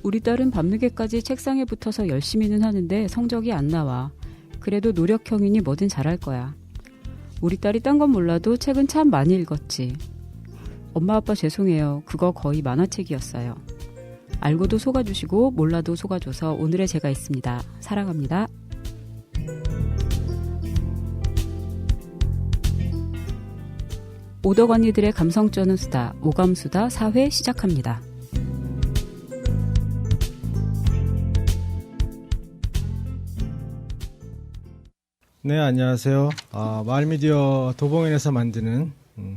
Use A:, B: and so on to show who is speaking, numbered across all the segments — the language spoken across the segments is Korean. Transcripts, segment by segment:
A: 우리 딸은 밤늦게까지 책상에 붙어서 열심히는 하는데 성적이 안 나와. 그래도 노력형이니 뭐든 잘할 거야. 우리 딸이 딴 건 몰라도 책은 참 많이 읽었지. 엄마 아빠 죄송해요. 그거 거의 만화책이었어요. 알고도 속아주시고 몰라도 속아줘서 오늘의 제가 있습니다. 사랑합니다. 오덕 언니들의 감성 쩌는 수다, 오감수다 4회 시작합니다.
B: 네, 안녕하세요. 마을미디어 도봉인에서 만드는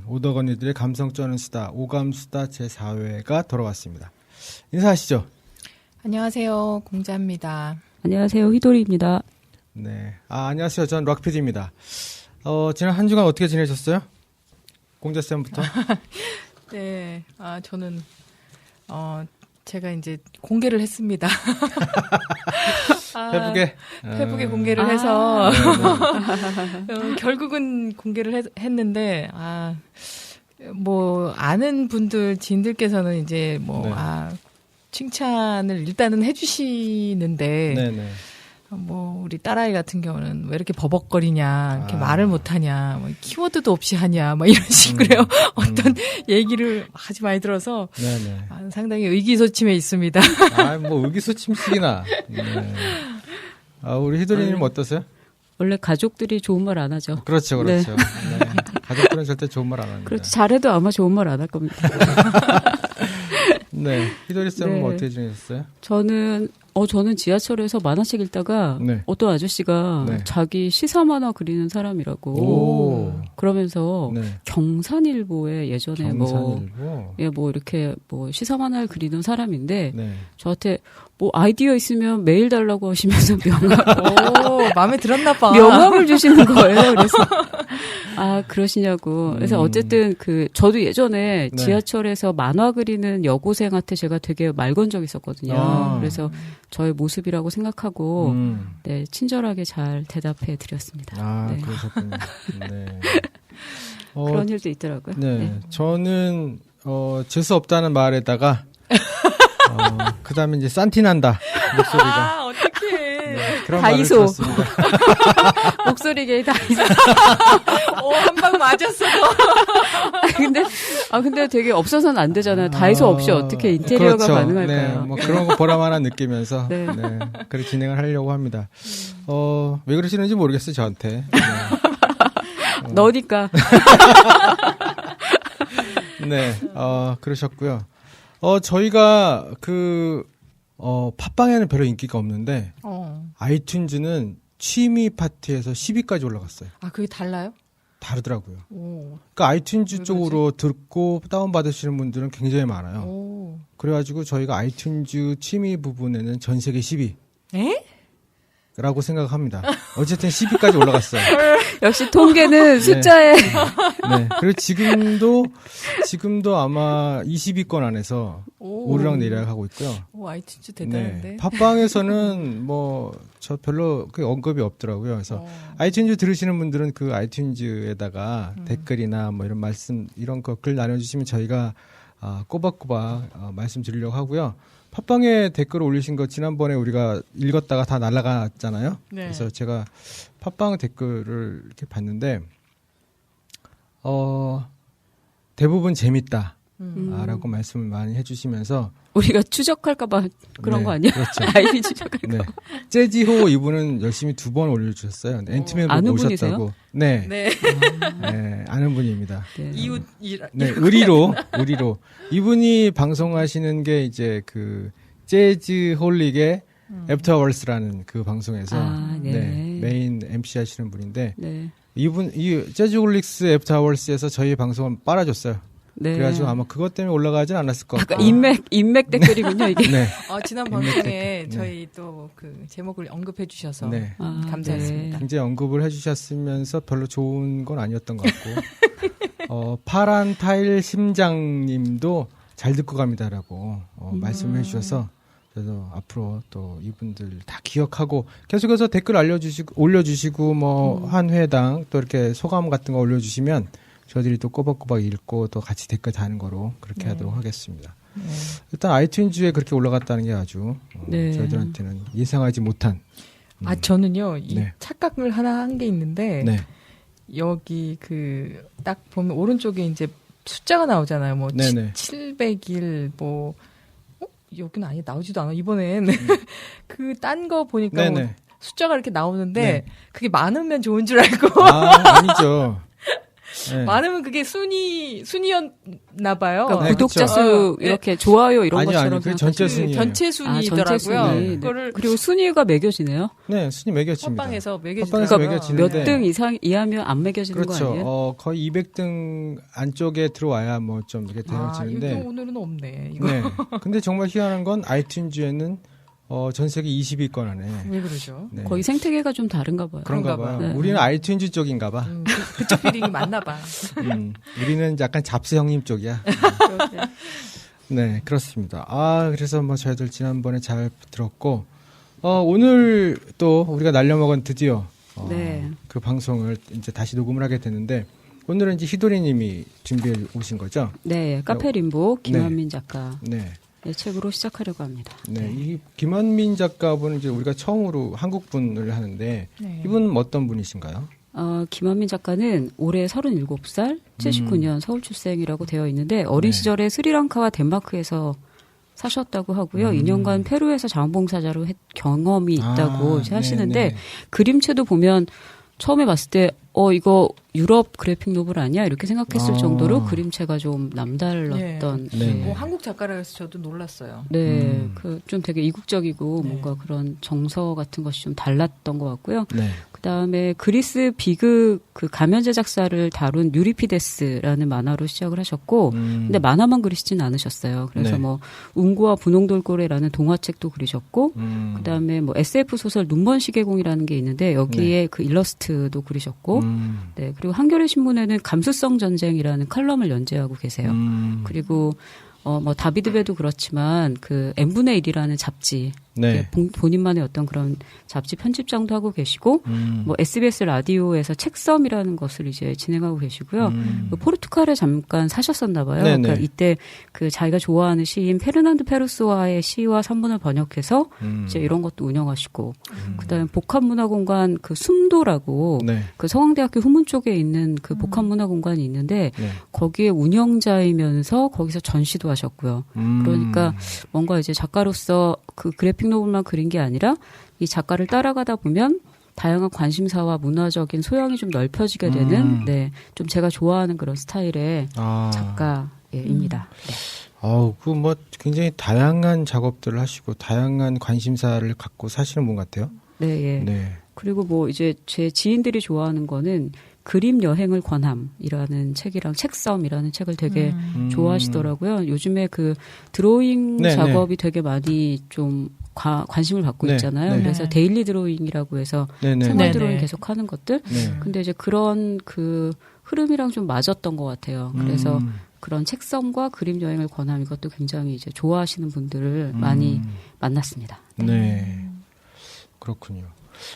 B: 오덕 언니들의 감성 쩌는 수다, 오감수다 제4회가 돌아왔습니다. 인사하시죠.
C: 안녕하세요. 공자입니다.
A: 안녕하세요. 휘돌이입니다.
B: 네, 안녕하세요. 전 락피디입니다. 지난 한 주간 어떻게 지내셨어요? 공자쌤부터.
C: 네, 저는 제가 이제 공개를 했습니다. 페북에 공개를 해서 결국은 공개를 했는데 뭐 아는 분들 지인들께서는 이제 뭐
B: 네.
C: 칭찬을 일단은 해주시는데
B: 네네.
C: 뭐 우리 딸아이 같은 경우는 왜 이렇게 버벅거리냐, 이렇게 말을 못하냐, 뭐 키워드도 없이 하냐, 뭐 이런 식으로 어떤 얘기를 아주 많이 들어서
B: 네네.
C: 상당히 의기소침해 있습니다.
B: 뭐 의기소침식이나. 네. 우리 희돌이님 어떠세요?
A: 원래 가족들이 좋은 말 안 하죠.
B: 그렇죠.
A: 네.
B: 네. 가족들은 절대 좋은 말 안 합니다.
A: 그렇죠. 잘해도 아마 좋은 말 안 할 겁니다.
B: 네. 희돌이 쌤은
A: 네.
B: 어떻게 지내셨어요?
A: 저는 지하철에서 만화책 읽다가
B: 네.
A: 어떤 아저씨가
B: 네.
A: 자기 시사 만화 그리는 사람이라고
B: 오.
A: 그러면서
B: 네.
A: 경산일보에 예전에
B: 경산일보.
A: 뭐 이렇게 뭐 시사 만화를 그리는 사람인데
B: 네.
A: 저한테 뭐 아이디어 있으면 메일 달라고 하시면서
C: 마음에 들었나 봐.
A: 명함을 주시는 거예요. 그래서 그러시냐고. 그래서 어쨌든 저도 예전에
B: 네.
A: 지하철에서 만화 그리는 여고생한테 제가 되게 말 건 적 있었거든요. 그래서 저의 모습이라고 생각하고 네, 친절하게 잘 대답해 드렸습니다. 네.
B: 그러셨군요. 네.
A: 그런 일도 있더라고요.
B: 네.
A: 네.
B: 저는 재수 없다는 말에다가 그다음에 이제 산티난다 목소리가.
C: 어떡해.
B: 네, 그런
A: 다이소.
B: 말을 들었습니다.
A: 목소리계 다이소.
C: 한 방 맞았어.
A: 근데 되게 없어서는 안 되잖아요. 다이소 없이 어떻게 인테리어가
B: 그렇죠.
A: 가능할까요?
B: 네, 뭐 그런 거 보람 하나 느끼면서
A: 네.
B: 네, 그렇게 진행을 하려고 합니다. 왜 그러시는지 모르겠어요, 저한테. 네.
A: 너니까.
B: 네, 그러셨고요. 저희가 팟빵에는 별로 인기가 없는데, 아이튠즈는 취미 파티에서 10위까지 올라갔어요.
C: 그게 달라요?
B: 다르더라고요.
C: 오.
B: 그러니까 아이튠즈 쪽으로 듣고 다운받으시는 분들은 굉장히 많아요.
C: 오.
B: 그래가지고 저희가 아이튠즈 취미 부분에는 전 세계 10위.
C: 에?
B: 라고 생각합니다. 어쨌든 10위까지 올라갔어요.
A: 역시 통계는 숫자에.
B: 네. 그리고 지금도 아마 20위권 안에서 오르락 내리락 하고 있고요.
C: 아이튠즈 대단한데.
B: 네. 팟빵에서는 저 별로 언급이 없더라고요. 그래서 아이튠즈 들으시는 분들은 그 아이튠즈에다가 댓글이나 뭐 이런 말씀, 이런 거 글 나눠주시면 저희가 꼬박꼬박 말씀드리려고 하고요. 팟빵에 댓글을 올리신 거 지난번에 우리가 읽었다가 다 날아갔잖아요.
C: 네.
B: 그래서 제가 팟빵 댓글을 이렇게 봤는데 대부분 재밌다. 라고 말씀을 많이 해주시면서
A: 우리가 추적할까봐 그런
B: 네,
A: 거 아니야?
B: 그렇죠.
A: 아이디 추적할까봐.
B: 네. 재지호 이분은 열심히 2번 올려주셨어요. 앤트맨 보고
A: 아는
B: 오셨다고.
A: 분이세요?
B: 네.
C: 네.
B: 네, 아는 분입니다.
A: 네.
C: 이웃이라.
B: 네, 의리로. 이분이 방송하시는 게 이제 재즈 홀릭의 애프터월스라는 그 방송에서
A: 네.
B: 메인 MC 하시는 분인데
A: 네.
B: 이 재즈 홀릭스 애프터월스에서 저희 방송을 빨아줬어요.
A: 네.
B: 그래가지고 아마 그것 때문에 올라가진 않았을 것 같고.
A: 인맥 댓글이군요, 이게.
B: 네.
C: 지난 방송에 저희 또 제목을 언급해 주셔서
B: 네.
C: 감사했습니다.
B: 굉장히 언급을 해주셨으면서 별로 좋은 건 아니었던 것 같고. 파란 타일 심장님도 잘 듣고 갑니다라고 말씀을 해주셔서 그래서 앞으로 또 이분들 다 기억하고 계속해서 댓글 올려주시고 뭐 한 회당 또 이렇게 소감 같은 거 올려주시면 저희들이 또 꼬박꼬박 읽고 또 같이 댓글 다는 거로 그렇게 하도록 하겠습니다. 일단 아이튠즈에 그렇게 올라갔다는 게 아주
A: 네.
B: 저희들한테는 예상하지 못한.
C: 저는요, 이
B: 네.
C: 착각을 하나 한 게 있는데,
B: 네.
C: 여기 딱 보면 오른쪽에 이제 숫자가 나오잖아요. 뭐,
B: 네네.
C: 700일, 뭐, 여기는 아예 나오지도 않아. 이번엔. 딴 거 보니까 뭐
B: 네네.
C: 숫자가 이렇게 나오는데,
B: 네.
C: 그게 많으면 좋은 줄 알고.
B: 아니죠. 네.
C: 많으면 그게 순위였나 봐요.
A: 그러니까
B: 네,
A: 구독자
B: 그쵸.
A: 수 이렇게 좋아요 이런
B: 아니요,
A: 것처럼
B: 아니요. 그게 전체
A: 생각하시면
B: 순위예요.
C: 전체 순위더라고요.
A: 전체 순위.
C: 그거를
A: 그리고 순위가 매겨지네요.
B: 네, 순위 매겨집니다.
C: 팟빵에서
B: 팟빵에서
C: 매겨지더라고요.
B: 매겨지는데
A: 몇 등 이상 이하면 안 매겨지는
B: 그렇죠.
A: 거 아니에요?
B: 거의 200등 안쪽에 들어와야 뭐 좀 이렇게 되어지는데.
C: 이거 오늘은 없네. 이거.
B: 네. 근데 정말 희한한 건 아이튠즈에는 전 세계 20위권 안에.
C: 왜 그러죠?
B: 네.
A: 거의 생태계가 좀 다른가 봐요.
B: 그런가
C: 그런가
B: 봐요.
A: 봐요. 네.
B: 우리는 아이튠즈 쪽인가 봐.
C: 그쪽 필링이 맞나 봐.
B: 우리는 약간 잡스 형님 쪽이야. 네, 그렇습니다. 그래서 뭐 저희들 지난번에 잘 들었고, 오늘 또 우리가 날려먹은 드디어,
A: 네.
B: 그 방송을 이제 다시 녹음을 하게 됐는데, 오늘은 이제 희도리 님이 준비해 오신 거죠?
A: 네, 카페 림보 김한민 작가
B: 네.
A: 의 책으로 시작하려고 합니다.
B: 네, 이 김한민 작가분은 이제 우리가 처음으로 한국 분을 하는데,
C: 네.
B: 이분은 어떤 분이신가요?
A: 김한민 작가는 올해 37살, 79년 서울 출생이라고 되어 있는데 어린
B: 네.
A: 시절에 스리랑카와 덴마크에서 사셨다고 하고요. 2년간 페루에서 자원봉사자로 경험이 있다고 하시는데
B: 네네.
A: 그림체도 보면 처음에 봤을 때 이거 유럽 그래픽 노블 아니야? 이렇게 생각했을 정도로 그림체가 좀 남달랐던.
B: 네. 네.
C: 뭐 한국 작가라 해서 저도 놀랐어요.
A: 네, 좀 되게 이국적이고
C: 네.
A: 뭔가 그런 정서 같은 것이 좀 달랐던 것 같고요.
B: 네.
A: 그다음에 그리스 비극 그 가면 제작사를 다룬 유리피데스라는 만화로 시작을 하셨고, 근데 만화만 그리시진 않으셨어요. 그래서
B: 네.
A: 뭐 웅구와 분홍돌고래라는 동화책도 그리셨고, 그다음에 뭐 SF 소설 눈먼 시계공이라는 게 있는데 여기에
B: 네.
A: 그 일러스트도 그리셨고, 네 그리고 한겨레 신문에는 감수성 전쟁이라는 칼럼을 연재하고 계세요. 그리고 뭐 다비드베도 그렇지만 그 n분의 1이라는 잡지
B: 네.
A: 본인만의 어떤 그런 잡지 편집장도 하고 계시고 뭐 SBS 라디오에서 책섬이라는 것을 이제 진행하고 계시고요. 그 포르투갈에 잠깐 사셨었나 봐요.
B: 네네.
A: 그러니까 이때 그 자기가 좋아하는 시인 페르난드 페루소아의 시와 산문을 번역해서 이제 이런 것도 운영하시고 그다음에 복합문화공간 그 숨도라고
B: 네.
A: 그 서강대학교 후문 쪽에 있는 그 복합문화공간이 있는데
B: 네.
A: 거기에 운영자이면서 거기서 전시도 하셨고요. 그러니까 뭔가 이제 작가로서 그 그래픽 노블만 그린 게 아니라 이 작가를 따라가다 보면 다양한 관심사와 문화적인 소양이 좀 넓혀지게 되는 좀 제가 좋아하는 그런 스타일의 작가입니다. 네.
B: 그 뭐 굉장히 다양한 작업들을 하시고 다양한 관심사를 갖고 사시는 분 같아요.
A: 네, 예.
B: 네.
A: 그리고 뭐 이제 제 지인들이 좋아하는 거는 그림 여행을 관함이라는 책이랑 책섬이라는 책을 되게 좋아하시더라고요. 요즘에 그 드로잉
B: 네,
A: 작업이 되게 많이 좀 관심을 받고
B: 네,
A: 있잖아요.
B: 네.
A: 그래서 데일리 드로잉이라고 해서
B: 네네.
A: 생활
C: 네네.
A: 드로잉 계속 하는 것들.
B: 네.
A: 근데 이제 그런 그 흐름이랑 좀 맞았던 것 같아요. 그래서 그런 책섬과 그림 여행을 권함 이것도 굉장히 이제 좋아하시는 분들을 많이 만났습니다.
B: 네. 그렇군요.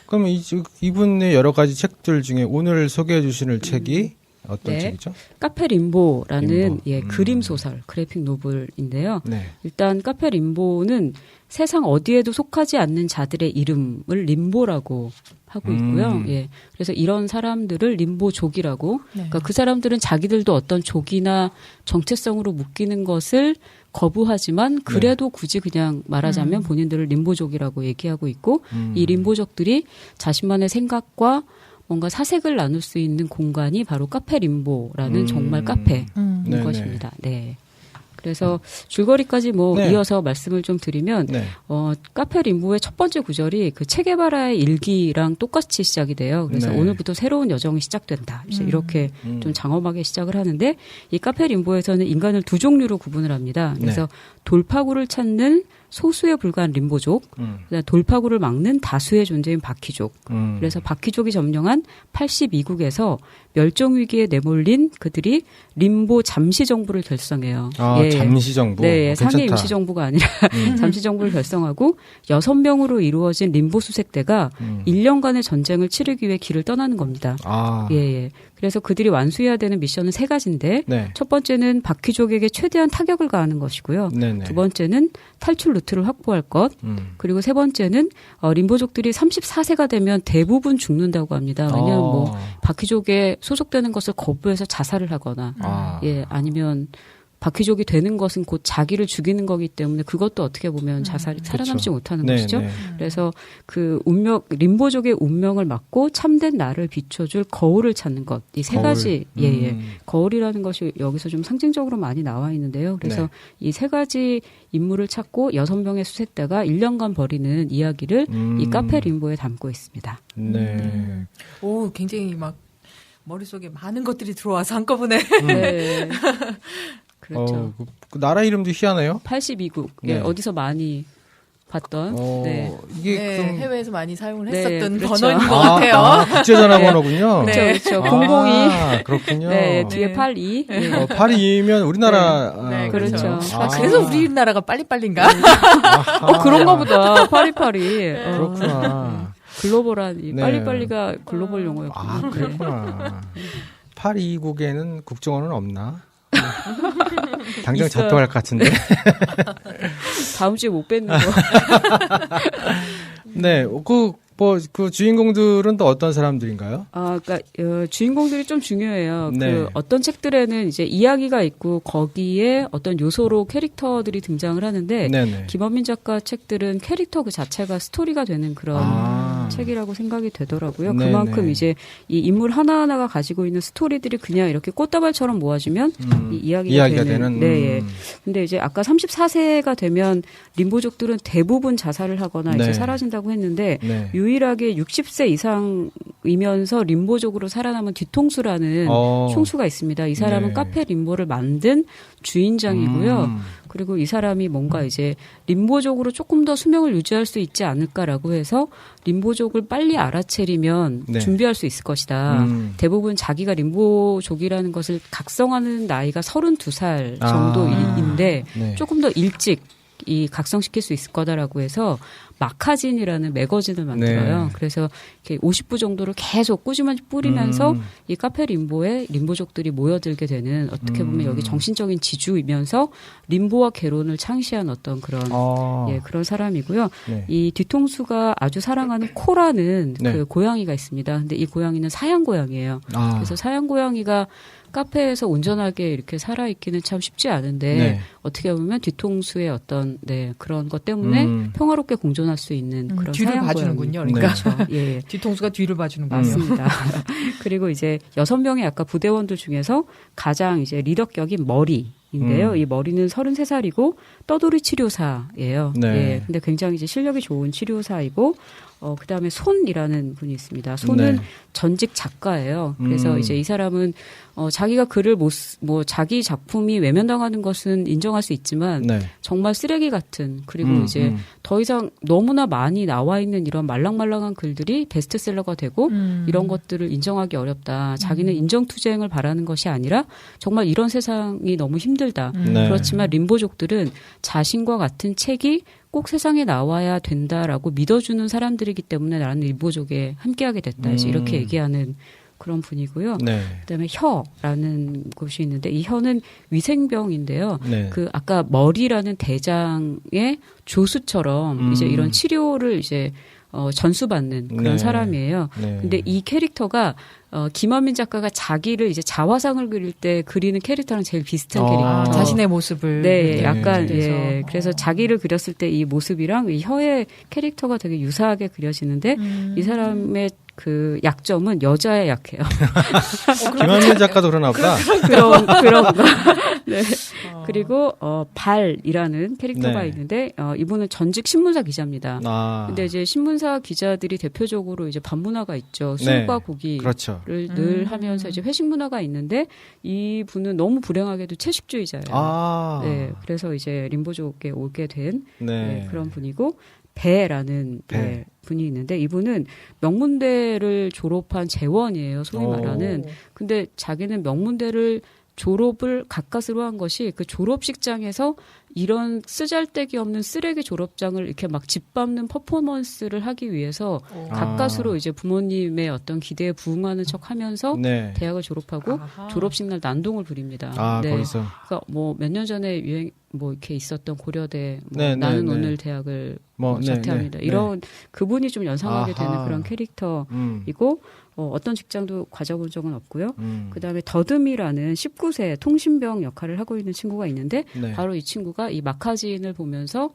B: 그러면 이분의 여러 가지 책들 중에 오늘 소개해 주실 책이 어떤
A: 네.
B: 책이죠?
A: 카페 림보라는
B: 림보.
A: 그림 소설, 그래픽 노블인데요.
B: 네.
A: 일단 카페 림보는 세상 어디에도 속하지 않는 자들의 이름을 림보라고 하고 있고요. 예. 그래서 이런 사람들을 림보족이라고. 그러니까 그 사람들은 자기들도 어떤 족이나 정체성으로 묶이는 것을 거부하지만 그래도 굳이 그냥 말하자면 본인들을 림보족이라고 얘기하고 있고 이 림보족들이 자신만의 생각과 뭔가 사색을 나눌 수 있는 공간이 바로 카페 림보라는 정말 카페인
B: 네네.
A: 것입니다. 네. 그래서 줄거리까지 뭐
B: 네.
A: 이어서 말씀을 좀 드리면
B: 네.
A: 카페 림보의 첫 번째 구절이 그 체게바라의 일기랑 똑같이 시작이 돼요. 그래서
B: 네.
A: 오늘부터 새로운 여정이 시작된다. 이제 이렇게 좀 장엄하게 시작을 하는데 이 카페 림보에서는 인간을 두 종류로 구분을 합니다. 그래서 돌파구를 찾는 소수에 불과한 림보족, 그다음에 돌파구를 막는 다수의 존재인 바퀴족. 그래서 바퀴족이 점령한 82국에서 멸종 위기에 내몰린 그들이 림보 잠시 정부를 결성해요.
B: 아,
A: 예.
B: 잠시 정부.
A: 네, 상해
B: 괜찮다.
A: 임시 정부가 아니라 잠시 정부를 결성하고 6명으로 이루어진 림보 수색대가 1년간의 전쟁을 치르기 위해 길을 떠나는 겁니다.
B: 아,
A: 예. 그래서 그들이 완수해야 되는 미션은 3가지인데
B: 네.
A: 첫 번째는 바퀴족에게 최대한 타격을 가하는 것이고요.
B: 네네.
A: 두 번째는 탈출 루트를 확보할 것. 그리고 세 번째는 림보족들이 34세가 되면 대부분 죽는다고 합니다. 왜냐하면 뭐 바퀴족에 소속되는 것을 거부해서 자살을 하거나 예, 아니면 바퀴족이 되는 것은 곧 자기를 죽이는 거기 때문에 그것도 어떻게 보면 자살이 살아남지 못하는 것이죠.
B: 네.
A: 그래서 그 운명, 림보족의 운명을 막고 참된 나를 비춰줄 거울을 찾는 것. 이 3가지, 예. 거울이라는 것이 여기서 좀 상징적으로 많이 나와 있는데요. 그래서
B: 네.
A: 이 3가지 인물을 찾고 6명의 수색대가 1년간 벌이는 이야기를 이 카페 림보에 담고 있습니다.
B: 네.
C: 오, 굉장히 막 머릿속에 많은 것들이 들어와서 한꺼번에.
A: 네. 그렇죠.
B: 그 나라 이름도 희한해요.
A: 82국.
B: 네.
A: 예, 어디서 많이 봤던. 네.
B: 이게
C: 네,
B: 그럼
C: 해외에서 많이 사용을
A: 네,
C: 했었던
A: 그렇죠.
C: 번호인 것 같아요.
B: 국제전화번호군요.
C: 네.
A: 그렇죠. 002.
B: 아, 그렇군요.
A: 네, 뒤에
C: 네.
A: 82. 예.
B: 82면 우리나라.
C: 네,
A: 그렇죠.
C: 그래서 우리나라가 빨리빨리인가?
A: 그런가 보다. 파리파리.
B: 그렇구나.
A: 글로벌한, 이
B: 네.
A: 빨리빨리가 글로벌 용어였군요.
B: 아, 그랬구나. 82국에는 국정원은 없나? 당장
A: 있어요.
B: 작동할 것 같은데.
A: 다음 주에 못 뵙는 거.
B: 네, 그 주인공들은 또 어떤 사람들인가요?
A: 그러니까 주인공들이 좀 중요해요.
B: 네.
A: 그 어떤 책들에는 이제 이야기가 있고 거기에 어떤 요소로 캐릭터들이 등장을 하는데
B: 네네.
A: 김원민 작가 책들은 캐릭터 그 자체가 스토리가 되는 그런 책이라고 생각이 되더라고요.
B: 네네.
A: 그만큼 이제 이 인물 하나하나가 가지고 있는 스토리들이 그냥 이렇게 꽃다발처럼 모아지면 이 이야기가 되는. 네. 근데 이제 아까 34세가 되면 림보족들은 대부분 자살을 하거나
B: 네.
A: 이제 사라진다고 했는데
B: 네.
A: 유일하게 60세 이상이면서 림보족으로 살아남은 뒤통수라는 총수가 있습니다. 이 사람은
B: 네.
A: 카페 림보를 만든 주인장이고요. 그리고 이 사람이 뭔가 이제 림보족으로 조금 더 수명을 유지할 수 있지 않을까라고 해서 림보족을 빨리 알아채리면
B: 네.
A: 준비할 수 있을 것이다. 대부분 자기가 림보족이라는 것을 각성하는 나이가 32살 정도인데
B: 네.
A: 조금 더 일찍 이 각성시킬 수 있을 거다라고 해서 마카진이라는 매거진을 만들어요.
B: 네.
A: 그래서 이렇게 50부 정도를 계속 꾸준히 뿌리면서 이 카페 림보에 림보족들이 모여들게 되는 어떻게 보면 여기 정신적인 지주이면서 림보와 개론을 창시한 어떤 그런 예, 그런 사람이고요.
B: 네.
A: 이 뒤통수가 아주 사랑하는 코라는
B: 네.
A: 그 고양이가 있습니다. 근데 이 고양이는 사양 고양이에요. 그래서 사양 고양이가 카페에서 온전하게 이렇게 살아있기는 참 쉽지 않은데
B: 네.
A: 어떻게 보면 뒤통수의 어떤 그런 것 때문에 평화롭게 공존할 수 있는 그런
C: 뒤를
A: 사양
C: 봐주는군요.
A: 고양이.
C: 그러니까
A: 그렇죠. 예.
C: 뒤통수가 뒤를 봐주는군요.
A: 맞습니다. 그리고 이제 6명의 아까 부대원들 중에서 가장 이제 리더격인 머리인데요. 이 머리는 33살이고 떠돌이 치료사예요.
B: 네.
A: 예. 근데 굉장히 이제 실력이 좋은 치료사이고 그다음에 손이라는 분이 있습니다. 손은
B: 네.
A: 전직 작가예요. 그래서 이제 이 사람은 자기가 글을 자기 작품이 외면당하는 것은 인정할 수 있지만
B: 네.
A: 정말 쓰레기 같은 그리고 이제 더 이상 너무나 많이 나와 있는 이런 말랑말랑한 글들이 베스트셀러가 되고 이런 것들을 인정하기 어렵다. 자기는 인정투쟁을 바라는 것이 아니라 정말 이런 세상이 너무 힘들다.
B: 네.
A: 그렇지만 림보족들은 자신과 같은 책이 꼭 세상에 나와야 된다라고 믿어주는 사람들이기 때문에 나는 림보족에 함께하게 됐다. 이렇게 얘기하는 그런 분이고요.
B: 네.
A: 그다음에 혀라는 곳이 있는데 이 혀는 위생병인데요.
B: 네.
A: 그 아까 머리라는 대장의 조수처럼 이제 이런 치료를 이제 전수받는 그런
B: 네.
A: 사람이에요.
B: 네.
A: 근데 이 캐릭터가 김원민 작가가 자기를 이제 자화상을 그릴 때 그리는 캐릭터랑 제일 비슷한 캐릭터.
C: 자신의 모습을.
A: 네, 약간
C: 그래서.
A: 예. 그래서 자기를 그렸을 때 이 모습이랑 이 혀의 캐릭터가 되게 유사하게 그려지는데 이 사람의 그 약점은 여자에 약해요.
B: 김한민 작가도 그러나 보다.
A: 그런 거. 네. 그리고 발이라는 캐릭터가
B: 네.
A: 있는데 이분은 전직 신문사 기자입니다. 근데 이제 신문사 기자들이 대표적으로 이제 밥문화가 있죠. 술과
B: 네.
A: 고기를
B: 그렇죠.
A: 늘 하면서 이제 회식 문화가 있는데 이분은 너무 불행하게도 채식주의자예요. 네. 그래서 이제 림보족에 오게 된 네, 그런 분이고 배라는 네, 분이 있는데 이분은 명문대를 졸업한 재원이에요. 소위 말하는. 근데 자기는 명문대를 졸업을 가까스로 한 것이 그 졸업식장에서 이런 쓰잘데기 없는 쓰레기 졸업장을 이렇게 막 짓밟는 퍼포먼스를 하기 위해서 가까스로 이제 부모님의 어떤 기대에 부응하는 척 하면서
B: 네. 대학을
A: 졸업하고 졸업식 날 난동을 부립니다. 네.
B: 거기서.
A: 그러니까 뭐 몇 년 전에 유행 뭐 이렇게 있었던 고려대 뭐
B: 네,
A: 나는
B: 네,
A: 오늘
B: 네.
A: 대학을
B: 뭐,
A: 자퇴합니다.
B: 네,
A: 이런 그분이 좀 연상하게 되는 그런 캐릭터이고 어떤 직장도 가져본 적은 없고요. 그다음에 더듬이라는 19세 통신병 역할을 하고 있는 친구가 있는데
B: 네.
A: 바로 이 친구가 이 마카진을 보면서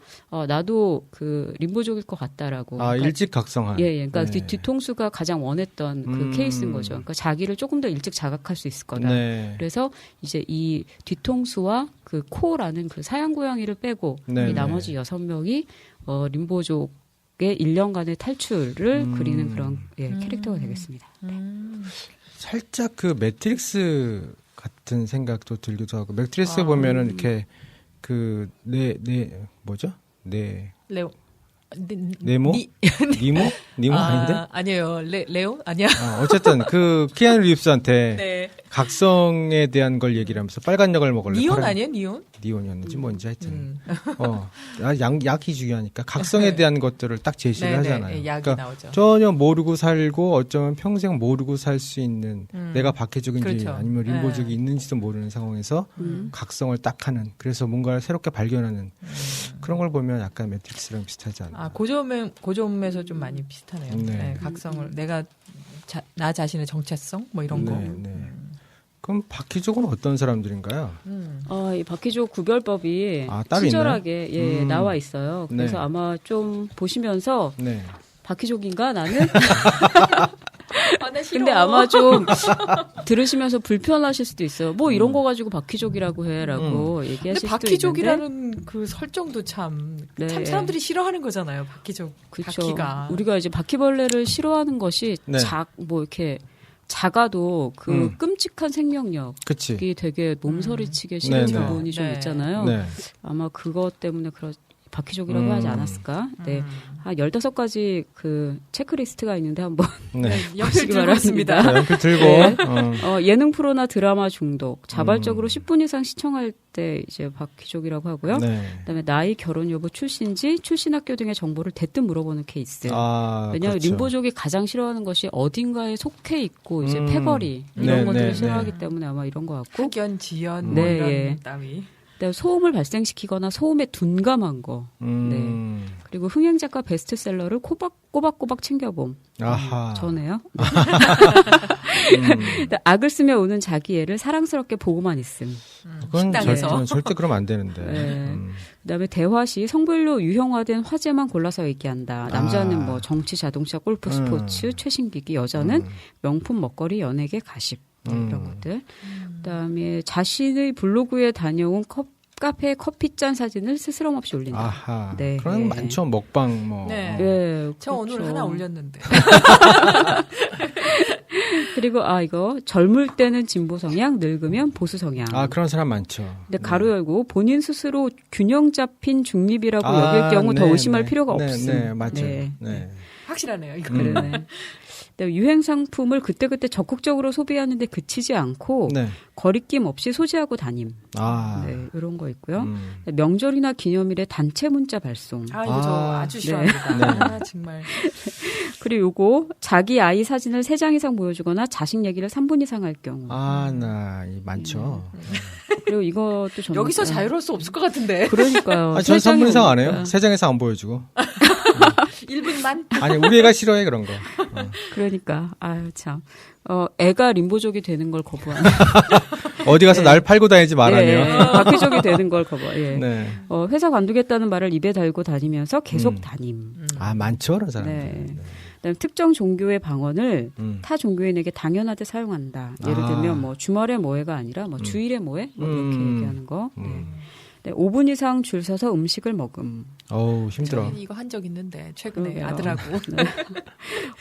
A: 나도 그 림보족일 것 같다라고. 그러니까
B: 일찍 각성한.
A: 예, 그러니까
B: 네.
A: 뒤통수가 가장 원했던 그 케이스인 거죠. 그러니까 자기를 조금 더 일찍 자각할 수 있을 거다.
B: 네.
A: 그래서 이제 이 뒤통수와 그 코라는 그 사양 고양이를 빼고
B: 네,
A: 이 나머지 6명이 림보족의 1년간의 탈출을 그리는 그런 캐릭터가 되겠습니다.
B: 살짝 그 매트릭스 같은 생각도 들기도 하고 매트릭스 보면은 이렇게 그 뭐죠?
C: 레오.
B: 네모? 니모 아닌데?
C: 아니에요. 레오? 아니야.
B: 어쨌든 그 키아누 리브스한테
C: 네.
B: 각성에 대한 걸 얘기를 하면서 빨간 약을 먹을래.
C: 니온 아니에요? 니온?
B: 니온이었는지 뭔지 하여튼. 약이 중요하니까 각성에 대한 것들을 딱 제시를 하잖아요.
C: 약이
B: 그러니까
C: 나오죠.
B: 전혀 모르고 살고 어쩌면 평생 모르고 살 수 있는 내가 박해족인지
C: 그렇죠.
B: 아니면 림보족이 있는지도 모르는 상황에서 각성을 딱 하는 그래서 뭔가를 새롭게 발견하는 그런 걸 보면 약간 매트릭스랑 비슷하지 않나.
C: 고점에서 좀 많이 비슷하네요.
B: 네.
C: 네, 각성을 내가 나 자신의 정체성 뭐 이런 거.
B: 네. 그럼 박희족은 어떤 사람들인가요?
A: 이 박희족 구별법이
B: 따로
A: 친절하게 나와 있어요. 그래서
B: 네.
A: 아마 좀 보시면서
B: 네.
A: 박희족인가 나는? 근데 아마 좀 들으시면서 불편하실 수도 있어요. 뭐 이런 거 가지고 박희족이라고 해라고 얘기하실 수도 있는데.
C: 근데 박희족이라는 그 설정도 참 사람들이 싫어하는 거잖아요. 박희족.
A: 그렇죠.
C: 박희가.
A: 우리가 이제 바퀴벌레를 싫어하는 것이 뭐 이렇게 작아도 그 끔찍한 생명력이
B: 그치.
A: 되게 몸서리치게 싫은
B: 네네.
A: 부분이 좀 있잖아요.
B: 네.
A: 아마 그것 때문에 바퀴족이라고 하지 않았을까? 네. 한 15가지 그 체크리스트가 있는데 한번
C: 연필 들고 있습니다.
B: 연필 들고.
A: 네. 예능 프로나 드라마 중독, 자발적으로 10분 이상 시청할 때 이제 바퀴족이라고 하고요.
B: 네.
A: 그다음에 나이, 결혼 여부, 출신지, 출신 학교 등의 정보를 대뜸 물어보는 케이스. 왜냐하면
B: 그렇죠.
A: 림보족이 가장 싫어하는 것이 어딘가에 속해 있고 이제 패거리 이런 것들을 싫어하기 때문에 아마 이런 것 같고.
C: 학연, 지연 뭐 이런 따위.
A: 소음을 발생시키거나 소음에 둔감한 거. 네. 그리고 흥행 작가 베스트셀러를 꼬박꼬박 챙겨봄.
B: 아하.
A: 저네요. 악을 쓰며 오는 자기 애를 사랑스럽게 보고만 있음.
B: 그건
C: 식당에서.
B: 절대 그러면 안 되는데.
A: 네. 그다음에 대화 시 성별로 유형화된 화제만 골라서 얘기한다. 남자는 뭐 정치, 자동차, 골프, 스포츠, 최신기기, 여자는 명품, 먹거리, 연예계, 가십. 이런 것들. 그다음에 자신의 블로그에 다녀온 카페 커피잔 사진을 스스럼없이 올린다.
B: 아하.
A: 네.
B: 그런 거 많죠. 먹방 뭐.
C: 네.
A: 네,
C: 저
A: 그렇죠.
C: 오늘 하나 올렸는데.
A: 그리고 이거 젊을 때는 진보 성향, 늙으면 보수 성향.
B: 그런 사람 많죠.
A: 근데 가로 열고 본인 스스로 균형 잡힌 중립이라고 여길 경우 더 의심할 필요가 없음.
B: 네, 맞죠.
A: 네.
C: 확실하네요. 이거.
A: 그러네. 유행 상품을 그때그때 적극적으로 소비하는데 그치지 않고 거리낌 없이 소지하고 다님. 네, 이런 거 있고요. 명절이나 기념일에 단체 문자 발송.
C: 이거 저 아주 싫어합니다. 정말.
A: 그리고 요거 자기 아이 사진을 3장 이상 보여주거나 자식 얘기를 3분 이상 할 경우.
B: 많죠.
A: 그리고 이것도 정말
C: 여기서 자유로울 수 없을 것 같은데.
A: 그러니까요.
B: 전 3분 이상 안 해요. 3장 이상 안 보여주고.
C: 1분만?
B: 아니, 우리 애가 싫어해, 그런 거.
A: 그러니까, 참. 애가 림보족이 되는 걸 거부하는.
B: 어디 가서 날 팔고 다니지 말라며.
A: 바퀴족이 되는 걸 거부해.
B: 네.
A: 회사 관두겠다는 말을 입에 달고 다니면서 계속 다님.
B: 많죠, 그런 사람들.
A: 네. 그다음에 특정 종교의 방언을 타 종교인에게 당연하게 사용한다. 예를 들면 뭐 주말의 모해가 아니라 뭐 주일의 모해 뭐 이렇게 얘기하는 거. 네, 5분 이상 줄 서서 음식을 먹음.
B: 어우, 힘들어.
C: 저는 이거 한 적 있는데 최근에
A: 그러게요.
C: 아들하고.
A: 네.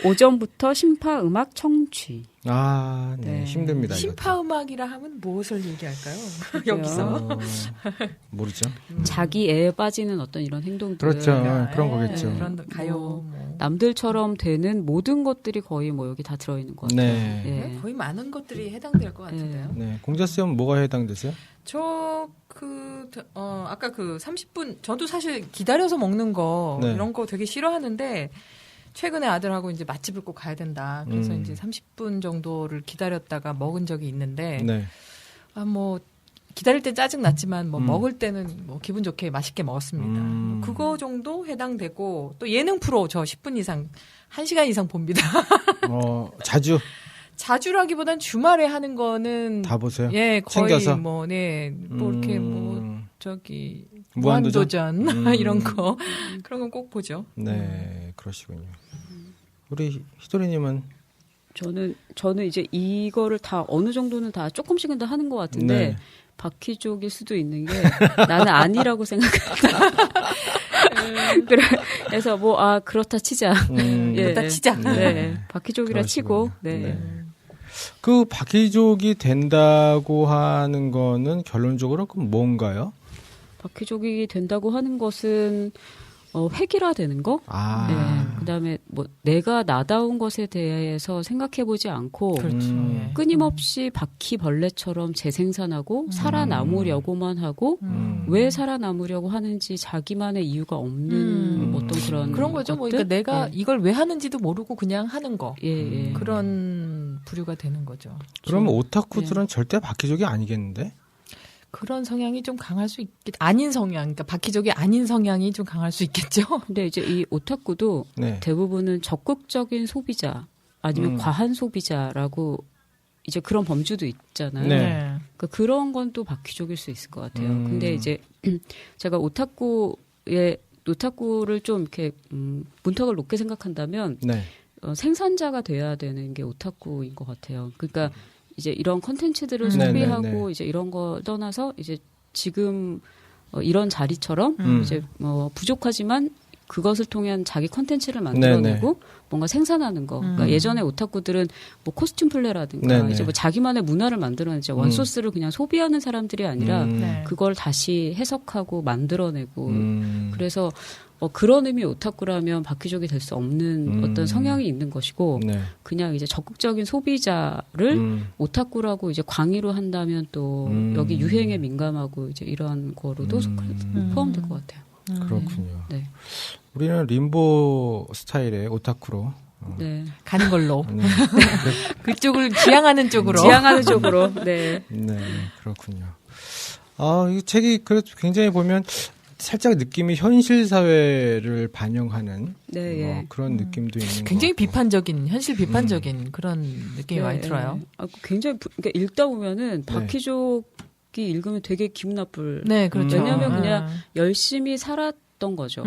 A: 오전부터 심파 음악 청취.
B: 아, 네,
A: 네.
B: 힘듭니다.
C: 심파 음악이라 하면 무엇을 얘기할까요? 여기서.
B: 모르죠.
A: 자기 애에 빠지는 어떤 이런 행동들.
B: 그렇죠. 그런 거겠죠.
C: 그런 가요. 뭐.
A: 남들처럼 되는 모든 것들이 거의 뭐 여기 다 들어있는 것 같아요.
B: 네.
A: 예.
C: 거의 많은 것들이 해당될 것 같은데요.
B: 네. 공자쌤은 뭐가 해당되세요?
C: 아까 그 30분, 저도 사실 기다려서 먹는 거,
B: 네.
C: 이런 거 되게 싫어하는데, 최근에 아들하고 이제 맛집을 꼭 가야 된다. 그래서 이제 30분 정도를 기다렸다가 먹은 적이 있는데,
B: 네.
C: 기다릴 때 짜증 났지만, 먹을 때는 기분 좋게 맛있게 먹었습니다. 그거 정도 해당되고, 또 예능 프로 저 10분 이상, 1시간 이상 봅니다.
B: 자주?
C: 자주라기보단 주말에 하는 거는
B: 다 보세요?
C: 예, 거의
B: 챙겨서?
C: 이렇게 무한도전 이런 거 그런 건 꼭 보죠.
B: 네, 그러시군요. 우리 희돌이님은
A: 저는 이제 이거를 다 어느 정도는 다 조금씩은 다 하는 것 같은데
B: 네.
A: 바퀴족일 수도 있는 게 나는 아니라고 생각한다. 그래서 그렇다 치자.
C: 그렇다 치자.
A: 네. 바퀴족이라 치고. 네.
B: 네. 그 바퀴족이 된다고 하는 거는 결론적으로 그럼 뭔가요?
A: 바퀴족이 된다고 하는 것은 획일화되는 거. 네. 그다음에 내가 나다운 것에 대해서 생각해보지 않고
C: 그렇죠.
A: 끊임없이 바퀴벌레처럼 재생산하고 살아남으려고만 하고 왜 살아남으려고 하는지 자기만의 이유가 없는 어떤 그런
C: 거죠.
A: 것들?
C: 그러니까 내가 이걸 왜 하는지도 모르고 그냥 하는 거.
A: 예.
C: 그런 부류가 되는 거죠.
B: 그러면 오타쿠들은 절대 바퀴족이 아니겠는데?
C: 그런 성향이 좀 강할 수 아닌 성향, 그러니까 바퀴족이 아닌 성향이 좀 강할 수 있겠죠.
A: 근데 이제 이 오타쿠도 대부분은 적극적인 소비자 아니면 과한 소비자라고 이제 그런 범주도 있잖아요.
B: 네.
A: 그러니까 그런 건 또 바퀴족일 수 있을 것 같아요. 근데 이제 제가 오타쿠를 좀 이렇게 문턱을 높게 생각한다면 생산자가 돼야 되는 게 오타쿠인 것 같아요. 그러니까 이제 이런 컨텐츠들을 소비하고 이제 이런 거 떠나서 이제 지금 이런 자리처럼 이제 부족하지만 그것을 통한 자기 컨텐츠를 만들어내고 뭔가 생산하는 거. 그러니까 예전에 오타쿠들은 코스튬 플레이라든가 이제 자기만의 문화를 만들어내죠. 원소스를 그냥 소비하는 사람들이 아니라 그걸 다시 해석하고 만들어내고 그래서 그런 의미 오타쿠라면 바퀴족이 될 수 없는 어떤 성향이 있는 것이고 그냥 이제 적극적인 소비자를 오타쿠라고 이제 광의로 한다면 또 여기 유행에 민감하고 이제 이런 거로도 포함될 것 같아요.
B: 그렇군요.
A: 네.
B: 우리는 림보 스타일의 오타쿠로
C: 가는 걸로 그쪽을 지향하는 쪽으로
A: 네.
B: 네, 그렇군요. 이 책이 그래도 굉장히 보면 살짝 느낌이 현실 사회를 반영하는 그런 느낌도 있는
C: 굉장히
B: 것 같고.
C: 비판적인 현실 비판적인 그런 느낌이 많이 들어요.
A: 굉장히 그러니까 읽다 보면은 바퀴족이 읽으면 되게 기분 나쁠.
C: 네, 그렇죠.
A: 왜냐하면 그냥 열심히 살았던 거죠.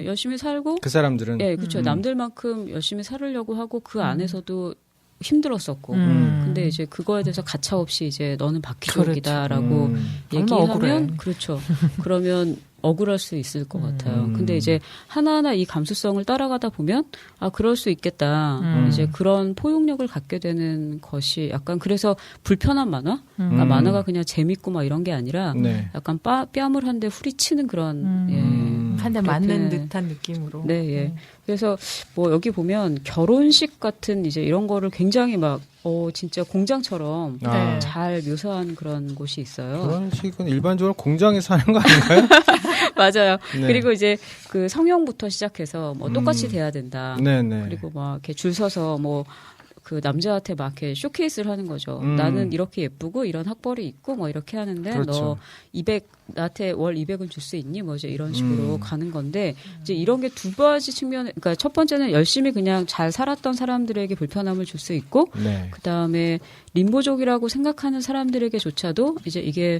A: 열심히 살고
B: 그 사람들은
A: 그렇죠. 남들만큼 열심히 살으려고 하고 그 안에서도 힘들었었고. 근데 이제 그거에 대해서 가차없이 이제 너는 바퀴족이다라고 얘기하면 그렇죠. 그러면 억울할 수 있을 것 같아요. 근데 이제 하나하나 이 감수성을 따라가다 보면 그럴 수 있겠다. 이제 그런 포용력을 갖게 되는 것이 약간 그래서 불편한 만화? 그러니까 만화가 그냥 재밌고 막 이런 게 아니라 약간 뺨을 한 대 후리치는 그런
C: 한 대 맞는 듯한 느낌으로.
A: 네. 그래서 여기 보면 결혼식 같은 이제 이런 거를 굉장히 막 진짜 공장처럼 잘 묘사한 그런 곳이 있어요.
B: 결혼식은 일반적으로 공장에서 하는 거 아닌가요?
A: 맞아요. 그리고 이제 그 성형부터 시작해서 똑같이 돼야 된다. 그리고 막 이렇게 줄 서서 그 남자한테 막 이렇게 쇼케이스를 하는 거죠. 나는 이렇게 예쁘고 이런 학벌이 있고 이렇게 하는데 너 200 나한테 월 200은 줄 수 있니? 이제 이런 식으로 가는 건데 이제 이런 게 두 가지 측면. 그러니까 첫 번째는 열심히 그냥 잘 살았던 사람들에게 불편함을 줄 수 있고 그다음에 림보족이라고 생각하는 사람들에게조차도 이제 이게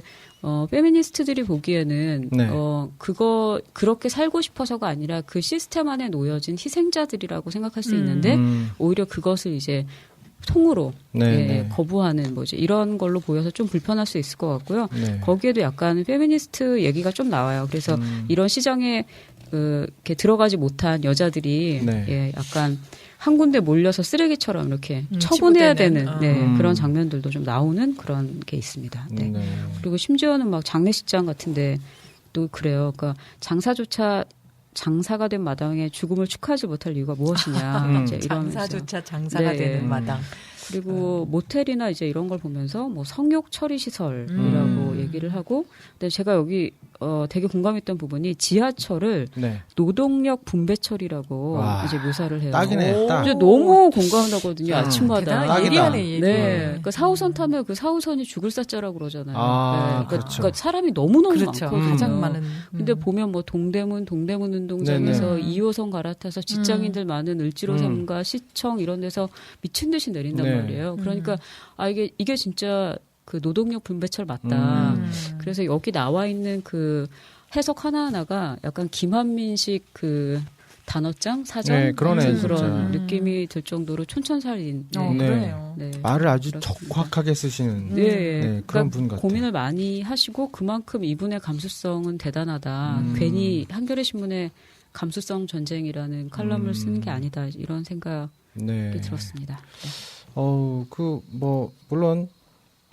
A: 페미니스트들이 보기에는
B: 네.
A: 그렇게 살고 싶어서가 아니라 그 시스템 안에 놓여진 희생자들이라고 생각할 수 있는데 오히려 그것을 이제 통으로 거부하는 뭐지 이런 걸로 보여서 좀 불편할 수 있을 것 같고요.
B: 네.
A: 거기에도 약간 페미니스트 얘기가 좀 나와요. 그래서 이런 시장에 이렇게 들어가지 못한 여자들이 예, 약간 한 군데 몰려서 쓰레기처럼 이렇게 처분해야 되는 그런 장면들도 좀 나오는 그런 게 있습니다. 네. 그리고 심지어는 막 장례식장 같은데 또 그래요. 그러니까 장사가 된 마당에 죽음을 축하하지 못할 이유가 무엇이냐. 이제 이러면서.
C: 장사조차 장사가 되는 마당.
A: 그리고 모텔이나 이제 이런 걸 보면서 뭐 성욕 처리 시설이라고 얘기를 하고, 근데 제가 여기 되게 공감했던 부분이 지하철을 노동력 분배철이라고 이제 묘사를 해요.
B: 딱이네. 딱.
A: 이제 너무 공감하거든요. 아침마다.
C: 예리하네.
A: 네. 그 4호선 타면 그 4호선이 죽을 사자라고 그러잖아요.
B: 아,
A: 네.
B: 그렇죠.
A: 그러니까 사람이 너무너무
C: 그렇죠.
A: 많거든요.
C: 가장 많은.
A: 근데 보면 뭐 동대문 운동장에서 2호선 갈아타서 직장인들 많은 을지로섬과 시청 이런 데서 미친 듯이 내린단 말이에요. 그러니까 이게 진짜 그 노동력 분배철 맞다. 그래서 여기 나와 있는 그 해석 하나하나가 약간 김한민식 그 단어장 사전
B: 그러네,
A: 그런
B: 진짜.
A: 느낌이 들 정도로 촌천살인.
C: 그러네요.
A: 네.
B: 말을 아주
A: 그렇습니다.
B: 적확하게 쓰시는
A: 그런
B: 그런 분 같아요.
A: 고민을 많이 하시고 그만큼 이분의 감수성은 대단하다. 괜히 한겨레 신문에 감수성 전쟁이라는 칼럼을 쓰는 게 아니다. 이런 생각이 들었습니다.
B: 물론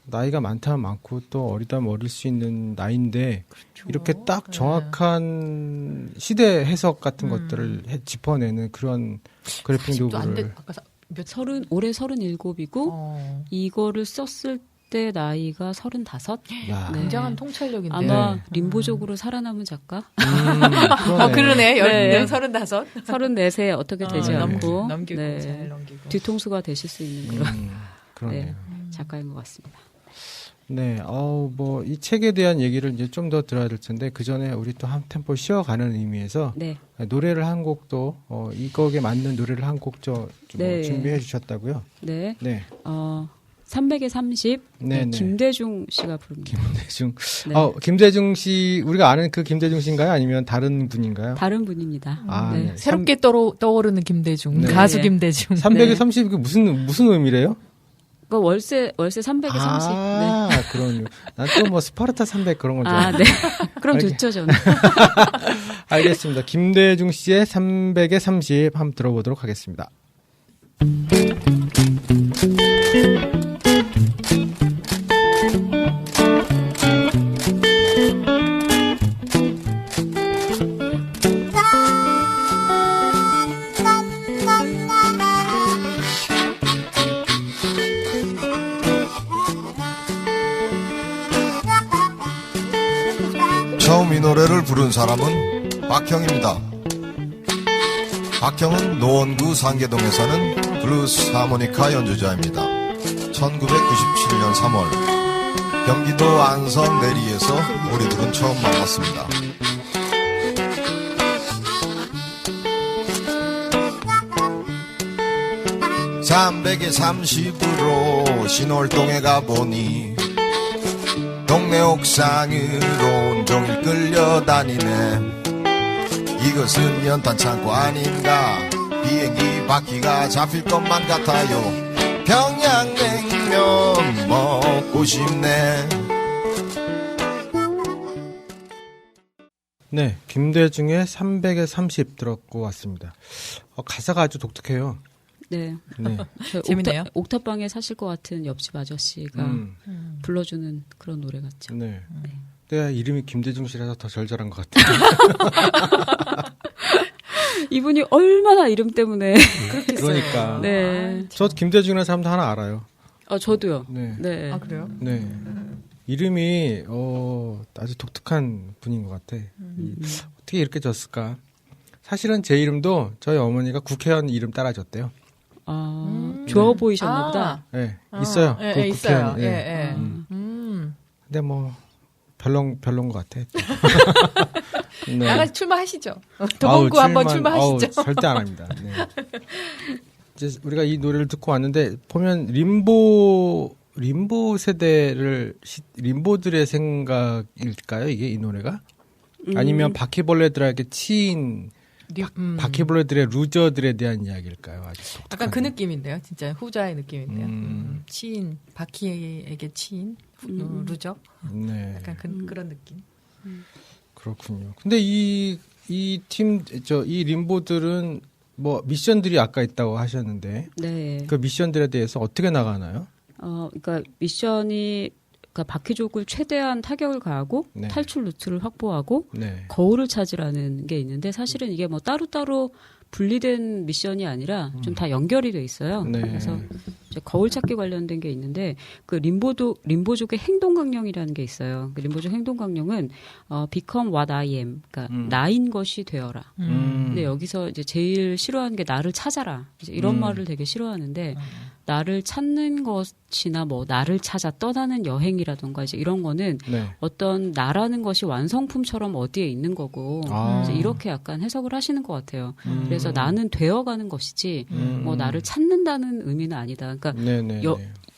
B: 나이가 많다면 많고 또 어리다면 어릴 수 있는 나이인데 이렇게 딱 정확한 시대 해석 같은 것들을 짚어내는 그런 그래픽 노블을
A: 올해 37이고 이거를 썼을 때 나이가 35?
C: 굉장한 통찰력인데
A: 아마 림보족으로 살아남은 작가?
C: 그러네. 35?
A: 34세 어떻게 되지 않고
C: 넘기고 잘 넘기고
A: 뒤통수가 되실 수 있는 그런 작가인 것 같습니다.
B: 네, 이 책에 대한 얘기를 이제 좀 더 들어야 될 텐데 그 전에 우리 또 한 템포 쉬어가는 의미에서 노래를 한 곡도 이곡에 맞는 노래를 한 곡 준비해 주셨다고요?
A: 네. 300에 30 김대중 씨가 부릅니다.
B: 김대중. 김대중 씨 우리가 아는 그 김대중 씨인가요? 아니면 다른 분인가요?
A: 다른 분입니다.
C: 새롭게 떠오르는 김대중, 가수 김대중.
B: 300에 30 그 무슨 의미래요?
A: 그 월세 300에 30.
B: 그럼요. 난 또 스파르타 300 그런 걸
A: 네. 그럼 듣죠, 저는.
B: 알겠습니다. 김대중 씨의 300에 30 한번 들어보도록 하겠습니다.
D: 처음 이 노래를 부른 사람은 박형입니다. 박형은 노원구 상계동에 사는 블루스 하모니카 연주자입니다. 1997년 3월 경기도 안성 내리에서 우리 둘은 처음 만났습니다. (300에 30으로) 신월동에 가보니 동네 옥상으로 온종일 끌려다니네. 이것은 연탄 창고 아닌가. 비행기 바퀴가 잡힐 것만 같아요. 평양냉면 먹고 싶네.
B: 네, 김대중의 300에 30 들었고 왔습니다. 가사가 아주 독특해요.
A: 네.
C: 재밌네요.
A: 옥탑방에 사실 것 같은 옆집 아저씨가 불러주는 그런 노래 같죠.
B: 네. 내가 이름이 김대중 씨라서 더 절절한 것 같아요.
A: 이분이 얼마나 이름 때문에
B: 그러니까.
A: 네.
B: 저 김대중이라는 사람도 하나 알아요.
A: 저도요.
B: 네.
C: 아, 그래요?
B: 네. 이름이 아주 독특한 분인 것 같아. 어떻게 이렇게 졌을까? 사실은 제 이름도 저희 어머니가 국회의원 이름 따라줬대요.
A: 좋아 보이셨나 보다.
B: 네, 있어요. 그
C: 있어요.
B: 국회의원. 근데 뭐 별론 것 같아. 네.
C: 나가서 출마하시죠. 도봉구 한번 출마하시죠.
B: 절대 안 합니다. 네. 이제 우리가 이 노래를 듣고 왔는데 보면 림보 림보 림보들의 생각일까요? 이게 이 노래가? 아니면 바퀴벌레들에게 치인 바퀴벌레들의 루저들에 대한 이야기일까요? 아주
C: 약간 그 느낌인데요. 진짜 후자의 느낌인데요. 치인, 바퀴에게 치인 루저.
B: 네.
C: 약간 그런 느낌.
B: 그렇군요. 근데 이 림보들은 뭐 미션들이 아까 있다고 하셨는데
A: 네.
B: 그 미션들에 대해서 어떻게 나가나요?
A: 그러니까 미션이 그러니까 바퀴족을 최대한 타격을 가하고
B: 네.
A: 탈출 루트를 확보하고
B: 네.
A: 거울을 찾으라는 게 있는데 사실은 이게 뭐 따로따로 분리된 미션이 아니라 좀 다 연결이 돼 있어요.
B: 네.
A: 그래서 이제 거울 찾기 관련된 게 있는데 그 림보족의 행동 강령이라는 게 있어요. 그 림보족 행동 강령은 become what I am, 그러니까 나인 것이 되어라. 근데 여기서 이제 제일 싫어하는 게 나를 찾아라. 이제 이런 말을 되게 싫어하는데 나를 찾는 것이나 뭐 나를 찾아 떠나는 여행이라던가 이제 이런 거는
B: 네.
A: 어떤 나라는 것이 완성품처럼 어디에 있는 거고 이제 이렇게 약간 해석을 하시는 것 같아요. 그래서 나는 되어가는 것이지 뭐 나를 찾는다는 의미는 아니다. 그러니까
B: 네네.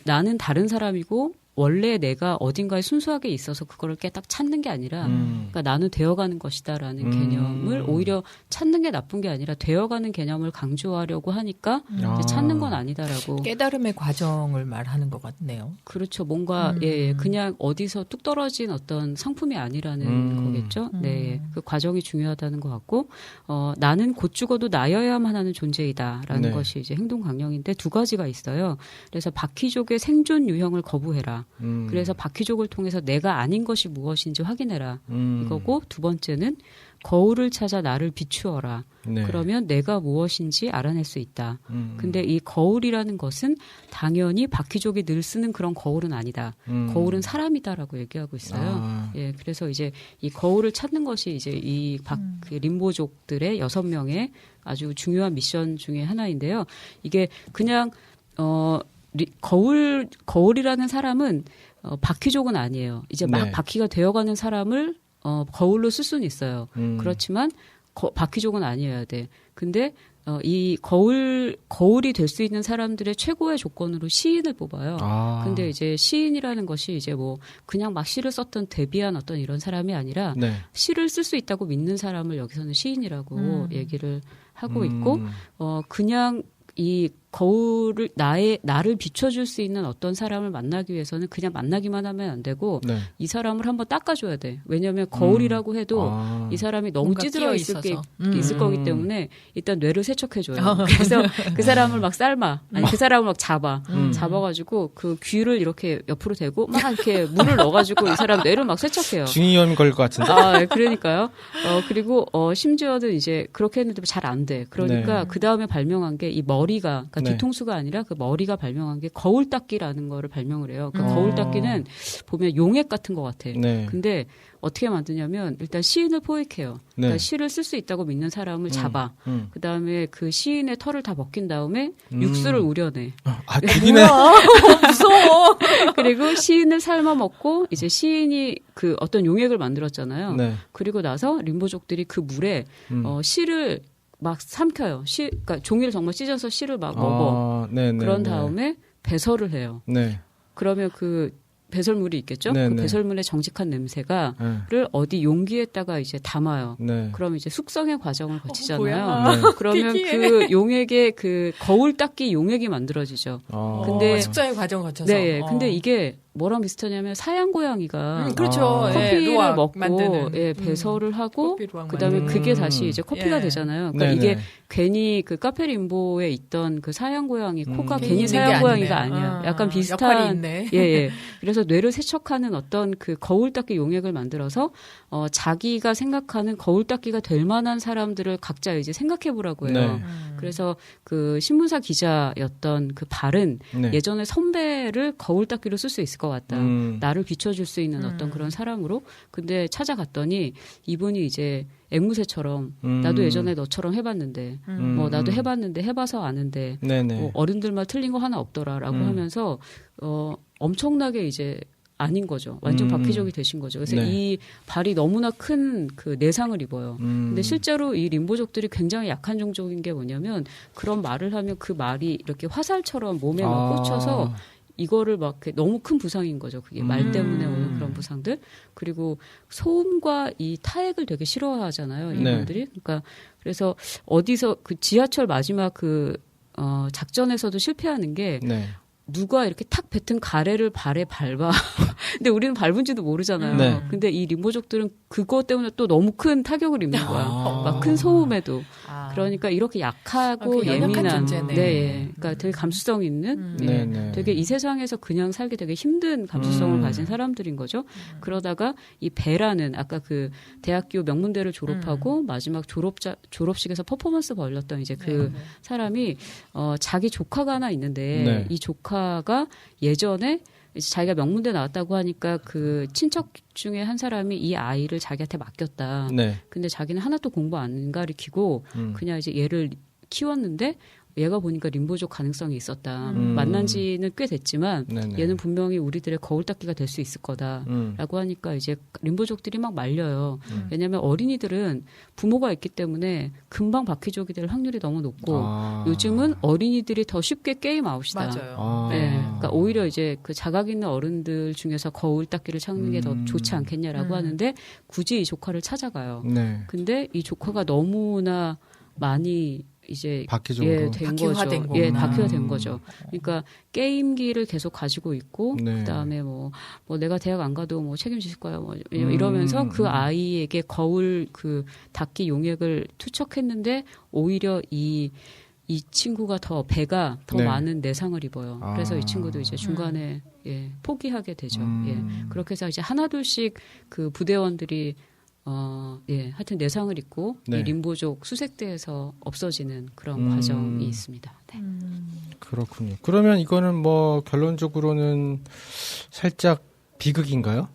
A: 나는 다른 사람이고 원래 내가 어딘가에 순수하게 있어서 그거를 딱 찾는 게 아니라 그러니까 나는 되어가는 것이다라는 개념을 오히려 찾는 게 나쁜 게 아니라 되어가는 개념을 강조하려고 하니까 이제 찾는 건 아니다라고.
C: 깨달음의 과정을 말하는 것 같네요.
A: 그렇죠. 뭔가 그냥 어디서 뚝 떨어진 어떤 상품이 아니라는 거겠죠. 네, 그 과정이 중요하다는 것 같고 나는 곧 죽어도 나여야만 하는 존재이다라는
B: 네.
A: 것이 이제 행동 강령인데 두 가지가 있어요. 그래서 바퀴족의 생존 유형을 거부해라. 그래서 바퀴족을 통해서 내가 아닌 것이 무엇인지 확인해라. 이거고 두 번째는 거울을 찾아 나를 비추어라.
B: 네.
A: 그러면 내가 무엇인지 알아낼 수 있다. 근데 이 거울이라는 것은 당연히 바퀴족이 늘 쓰는 그런 거울은 아니다. 거울은 사람이다라고 얘기하고 있어요. 예, 그래서 이제 이 거울을 찾는 것이 이제 이 림보족들의 6명의 아주 중요한 미션 중에 하나인데요. 이게 그냥 거울이라는 사람은 바퀴족은 아니에요. 이제 막
B: 네.
A: 바퀴가 되어가는 사람을 거울로 쓸 수는 있어요. 그렇지만 바퀴족은 아니어야 돼. 근데 이 거울이 될 수 있는 사람들의 최고의 조건으로 시인을 뽑아요. 근데 이제 시인이라는 것이 이제 뭐 그냥 막 시를 썼던 데뷔한 어떤 이런 사람이 아니라
B: 네.
A: 시를 쓸 수 있다고 믿는 사람을 여기서는 시인이라고 얘기를 하고 있고 그냥 이 거울을 나를 비춰줄 수 있는 어떤 사람을 만나기 위해서는 그냥 만나기만 하면 안 되고
B: 네.
A: 이 사람을 한번 닦아줘야 돼. 왜냐하면 거울이라고 해도 이 사람이 너무
C: 뭔가
A: 찌들어 있을
C: 있을
A: 거기 때문에 일단 뇌를 세척해줘요. 그래서 그 사람을 막 삶아. 아니 그 사람을 막 잡아가지고 그 귀를 이렇게 옆으로 대고 막 이렇게 물을 넣어가지고 이 사람 뇌를 막 세척해요.
B: 중이염 걸릴 것 같은데.
A: 그러니까요. 그리고 심지어는 이제 그렇게 했는데 잘 안 돼. 그러니까
B: 네.
A: 그 다음에 발명한 게 이 머리가 그러니까
B: 네.
A: 뒤통수가 아니라 그 머리가 발명한 게 거울 닦기라는 거를 발명을 해요. 그러니까 거울 닦기는 보면 용액 같은 것 같아.
B: 네.
A: 근데 어떻게 만드냐면 일단 시인을 포획해요. 그러니까
B: 네.
A: 시를 쓸 수 있다고 믿는 사람을 잡아. 그 다음에 그 시인의 털을 다 벗긴 다음에 육수를 우려내.
B: 죽이네.
C: 무서워.
A: 그리고 시인을 삶아 먹고 이제 시인이 그 어떤 용액을 만들었잖아요.
B: 네.
A: 그리고 나서 림보족들이 그 물에 시를 막 삼켜요. 그러니까 종이를 정말 찢어서 시를 막 먹어.
B: 네네.
A: 그런 다음에 배설을 해요.
B: 네.
A: 그러면 그 배설물이 있겠죠?
B: 네,
A: 그
B: 네.
A: 배설물의 정직한 냄새가
B: 네.
A: 를 어디 용기에다가 이제 담아요.
B: 네.
A: 그럼 이제 숙성의 과정을 거치잖아요.
C: 뭐야.
B: 네.
A: 그러면 그 용액의 그 거울 닦기 용액이 만들어지죠. 근데
C: 숙성의 과정 거쳐서.
A: 네, 근데 이게 뭐랑 비슷하냐면 사양 고양이가
C: 그렇죠.
A: 커피를
C: 루악
A: 먹고
C: 만드는.
A: 배설을 하고
C: 커피 루악
A: 그다음에
C: 만드는.
A: 그게 다시 이제 커피가
C: 예.
A: 되잖아요. 그러니까
B: 네네.
A: 이게 괜히 그 카페 림보에 있던 그 사양 고양이 코가
C: 괜히
A: 괜히
C: 있는
A: 사양
C: 게
A: 고양이가
C: 아니네.
A: 아니야. 약간
C: 역할이
A: 비슷한
C: 있네.
A: 예. 그래서 뇌를 세척하는 어떤 그 거울 닦기 용액을 만들어서 자기가 생각하는 거울 닦기가 될 만한 사람들을 각자 이제 생각해 보라고 해요.
B: 네.
A: 그래서 그 신문사 기자였던 그 발은
B: 네.
A: 예전에 선배를 거울 닦기로 쓸 수 있을 것 같다. 나를 비춰줄 수 있는 어떤 그런 사람으로. 근데 찾아갔더니 이분이 이제 앵무새처럼 나도 예전에 너처럼 해봤는데 뭐 나도 해봤는데 해봐서 아는데
B: 네네.
A: 뭐 어른들 말 틀린 거 하나 없더라라고 하면서 엄청나게 이제 아닌 거죠. 완전 바퀴족이 되신 거죠. 그래서
B: 네.
A: 이 발이 너무나 큰 그 내상을 입어요. 근데 실제로 이 림보족들이 굉장히 약한 종족인 게 뭐냐면 그런 말을 하면 그 말이 이렇게 화살처럼 몸에 막 꽂혀서 이거를 막 너무 큰 부상인 거죠. 그게 말 때문에 오는 그런 부상들. 그리고 소음과 이 타액을 되게 싫어하잖아요. 이분들이. 그러니까 그래서 어디서 그 지하철 마지막 작전에서도 실패하는 게
B: 네.
A: 누가 이렇게 탁 뱉은 가래를 발에 밟아. 근데 우리는 밟은지도 모르잖아요.
B: 네.
A: 근데 이 림보족들은 그것 때문에 또 너무 큰 타격을 입는 거야. 막 큰 소음에도. 그러니까 이렇게 약하고 예민한.
C: 존재네.
A: 네. 그러니까 되게 감수성 있는. 네.
B: 네.
A: 되게 이 세상에서 그냥 살기 되게 힘든 감수성을 가진 사람들인 거죠. 그러다가 이 배라는 아까 그 대학교 명문대를 졸업하고 마지막 졸업식에서 퍼포먼스 벌렸던 이제 그 사람이 자기 조카가 하나 있는데
B: 네.
A: 이 조카가 예전에 이제 자기가 명문대 나왔다고 하니까 그 친척 중에 한 사람이 이 아이를 자기한테 맡겼다.
B: 네.
A: 근데 자기는 하나도 공부 안 가르치고 그냥 이제 얘를 키웠는데 얘가 보니까 림보족 가능성이 있었다. 만난 지는 꽤 됐지만
B: 네네.
A: 얘는 분명히 우리들의 거울 닦기가 될 수 있을 거다라고 하니까 이제 림보족들이 막 말려요. 왜냐하면 어린이들은 부모가 있기 때문에 금방 바퀴족이 될 확률이 너무 높고 요즘은 어린이들이 더 쉽게 게임 아웃이다.
C: 맞아요.
A: 네, 그러니까 오히려 이제 그 자각 있는 어른들 중에서 거울 닦기를 찾는 게 더 좋지 않겠냐라고 하는데 굳이 이 조카를 찾아가요.
B: 네.
A: 근데 이 조카가 너무나 많이 이제
B: 바퀴족으로.
A: 된
C: 바퀴화된
A: 거죠. 예,
C: 거구나.
A: 바퀴화된 거죠. 그러니까 게임기를 계속 가지고 있고
B: 네.
A: 그다음에 뭐 내가 대학 안 가도 뭐 책임질 거야 뭐 이러면서 그 아이에게 거울 그 닦기 용액을 투척했는데 오히려 이 친구가 배가 더
B: 네.
A: 많은 내상을 입어요. 그래서 이 친구도 이제 중간에 포기하게 되죠. 예. 그렇게 해서 이제 하나둘씩 그 부대원들이 하여튼 내상을 입고
B: 네.
A: 이 림보족 수색대에서 없어지는 그런 과정이 있습니다. 네.
B: 그렇군요. 그러면 이거는 뭐 결론적으로는 살짝 비극인가요?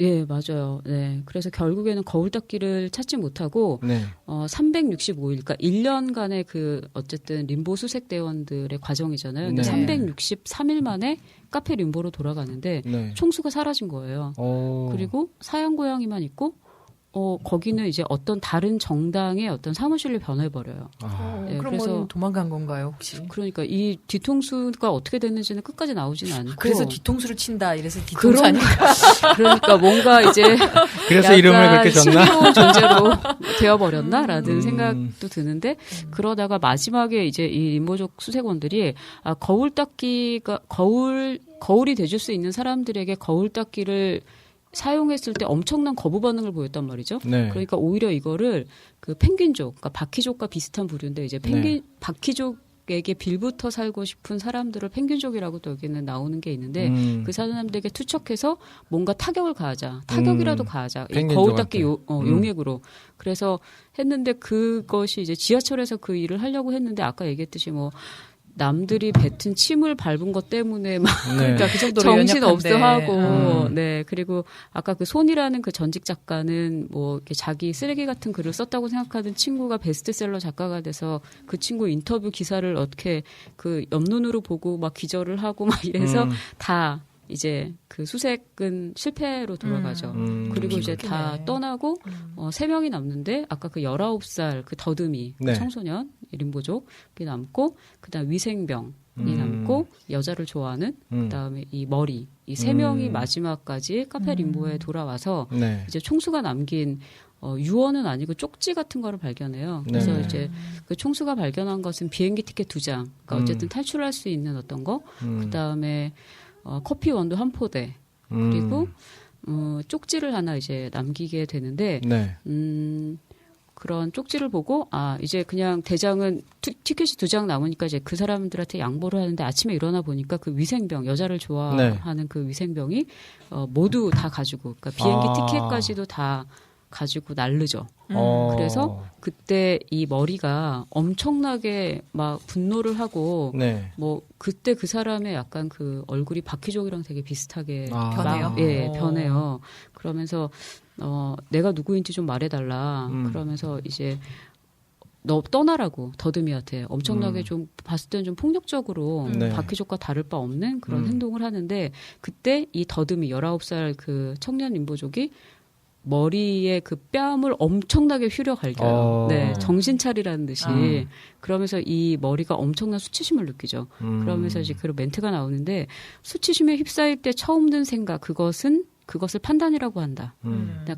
A: 예, 맞아요. 네. 그래서 결국에는 거울 닦기를 찾지 못하고
B: 네.
A: 365일, 그러니까 1년간의 그 어쨌든 림보 수색대원들의 과정이잖아요. 근데
B: 네.
A: 363일 만에 카페 림보로 돌아가는데
B: 네.
A: 총수가 사라진 거예요. 그리고 사양 고양이만 있고 거기는 이제 어떤 다른 정당의 어떤 사무실로 변해버려요. 네,
C: 그럼
A: 그래서
C: 뭐 도망간 건가요, 혹시?
A: 그러니까 이 뒤통수가 어떻게 됐는지는 끝까지 나오지는 않고.
C: 그래서 뒤통수를 친다. 이래서 뒤통수
A: 그런
C: 아닐까?
A: 그러니까 뭔가 이제
B: 그래서 이름을 그렇게 줬나?
A: 신비로운 존재로 되어버렸나라는 생각도 드는데 그러다가 마지막에 이제 이 림보족 수색원들이 거울 닦기가 거울이 돼줄 수 있는 사람들에게 거울 닦기를 사용했을 때 엄청난 거부 반응을 보였단 말이죠.
B: 네.
A: 그러니까 오히려 이거를 그 펭귄족, 그러니까 바퀴족과 비슷한 부류인데 이제 바퀴족에게 빌붙어 살고 싶은 사람들을 펭귄족이라고 또 여기는 나오는 게 있는데 그 사람들에게 투척해서 뭔가 타격을 가하자, 타격이라도 가하자, 이 거울 닦기 용액으로. 그래서 했는데 그것이 이제 지하철에서 그 일을 하려고 했는데 아까 얘기했듯이 뭐. 남들이 뱉은 침을 밟은 것 때문에 막
C: 그러니까 그 정도로
A: 정신 없어
C: 연약한데.
A: 하고 네 그리고 아까 그 손이라는 그 전직 작가는 뭐 이렇게 자기 쓰레기 같은 글을 썼다고 생각하던 친구가 베스트셀러 작가가 돼서 그 친구 인터뷰 기사를 어떻게 그 옆눈으로 보고 막 기절을 하고 막 이래서 다 이제 그 수색은 실패로 돌아가죠. 그리고 이제 다 떠나고 3명이 남는데 아까 그 19살 그 더듬이
B: 네.
A: 그 청소년 림보족이 남고 그다음 위생병이 남고 여자를 좋아하는 그다음에 이 머리 이 3명이 마지막까지 카페 림보에 돌아와서
B: 네.
A: 이제 총수가 남긴 유언은 아니고 쪽지 같은 거를 발견해요. 그래서
B: 네.
A: 이제 그 총수가 발견한 것은 비행기 티켓 2장, 그러니까 어쨌든 탈출할 수 있는 어떤 거, 그다음에 커피 원두 1포대 그리고 쪽지를 하나 이제 남기게 되는데
B: 네.
A: 그런 쪽지를 보고 이제 그냥 대장은 티켓이 2장 남으니까 이제 그 사람들한테 양보를 하는데 아침에 일어나 보니까 그 위생병 여자를 좋아하는 그 위생병이 모두 다 가지고 그러니까 비행기 티켓까지도 다 가지고 날르죠. 그래서 그때 이 머리가 엄청나게 막 분노를 하고
B: 네.
A: 뭐 그때 그 사람의 약간 그 얼굴이 바퀴족이랑 되게 비슷하게
C: 변해요?
A: 변해요. 그러면서 내가 누구인지 좀 말해달라. 그러면서 이제 너 떠나라고 더듬이한테 엄청나게 좀 봤을 때는 좀 폭력적으로
B: 네.
A: 바퀴족과 다를 바 없는 그런 행동을 하는데 그때 이 더듬이 19살 그 청년 림보족이 머리에 그 뺨을 엄청나게 휘려 갈겨요. 네, 정신 차리라는 듯이. 그러면서 이 머리가 엄청난 수치심을 느끼죠. 그러면서 이제 그 멘트가 나오는데 수치심에 휩싸일 때 처음 든 생각 그것을 판단이라고 한다.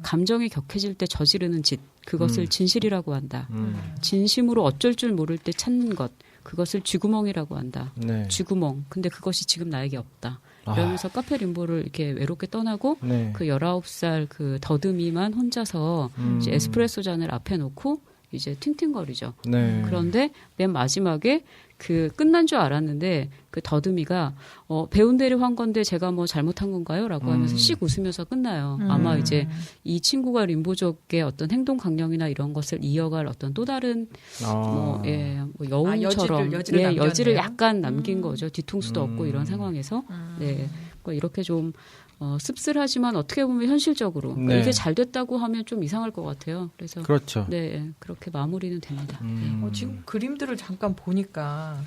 A: 감정이 격해질 때 저지르는 짓 그것을 진실이라고 한다. 진심으로 어쩔 줄 모를 때 찾는 것 그것을 쥐구멍이라고 한다.
B: 네.
A: 쥐구멍. 근데 그것이 지금 나에게 없다. 이러면서 카페 림보를 이렇게 외롭게 떠나고
B: 네.
A: 그 19살 그 더듬이만 혼자서 이제 에스프레소 잔을 앞에 놓고 이제 팅팅거리죠.
B: 네.
A: 그런데 맨 마지막에 그 끝난 줄 알았는데 그 더듬이가 배운 대로 한 건데 제가 뭐 잘못한 건가요? 라고 하면서 씩 웃으면서 끝나요. 아마 이제 이 친구가 림보족의 어떤 행동 강령이나 이런 것을 이어갈 어떤 또 다른 뭐 여운처럼 여지를 약간 남긴 거죠. 뒤통수도 없고 이런 상황에서 네. 그러니까 이렇게 좀 씁쓸하지만 어떻게 보면 현실적으로
B: 네.
A: 이게 잘 됐다고 하면 좀 이상할 것 같아요. 그래서
B: 그렇죠.
A: 네 그렇게 마무리는 됩니다.
C: 지금 그림들을 잠깐 보니까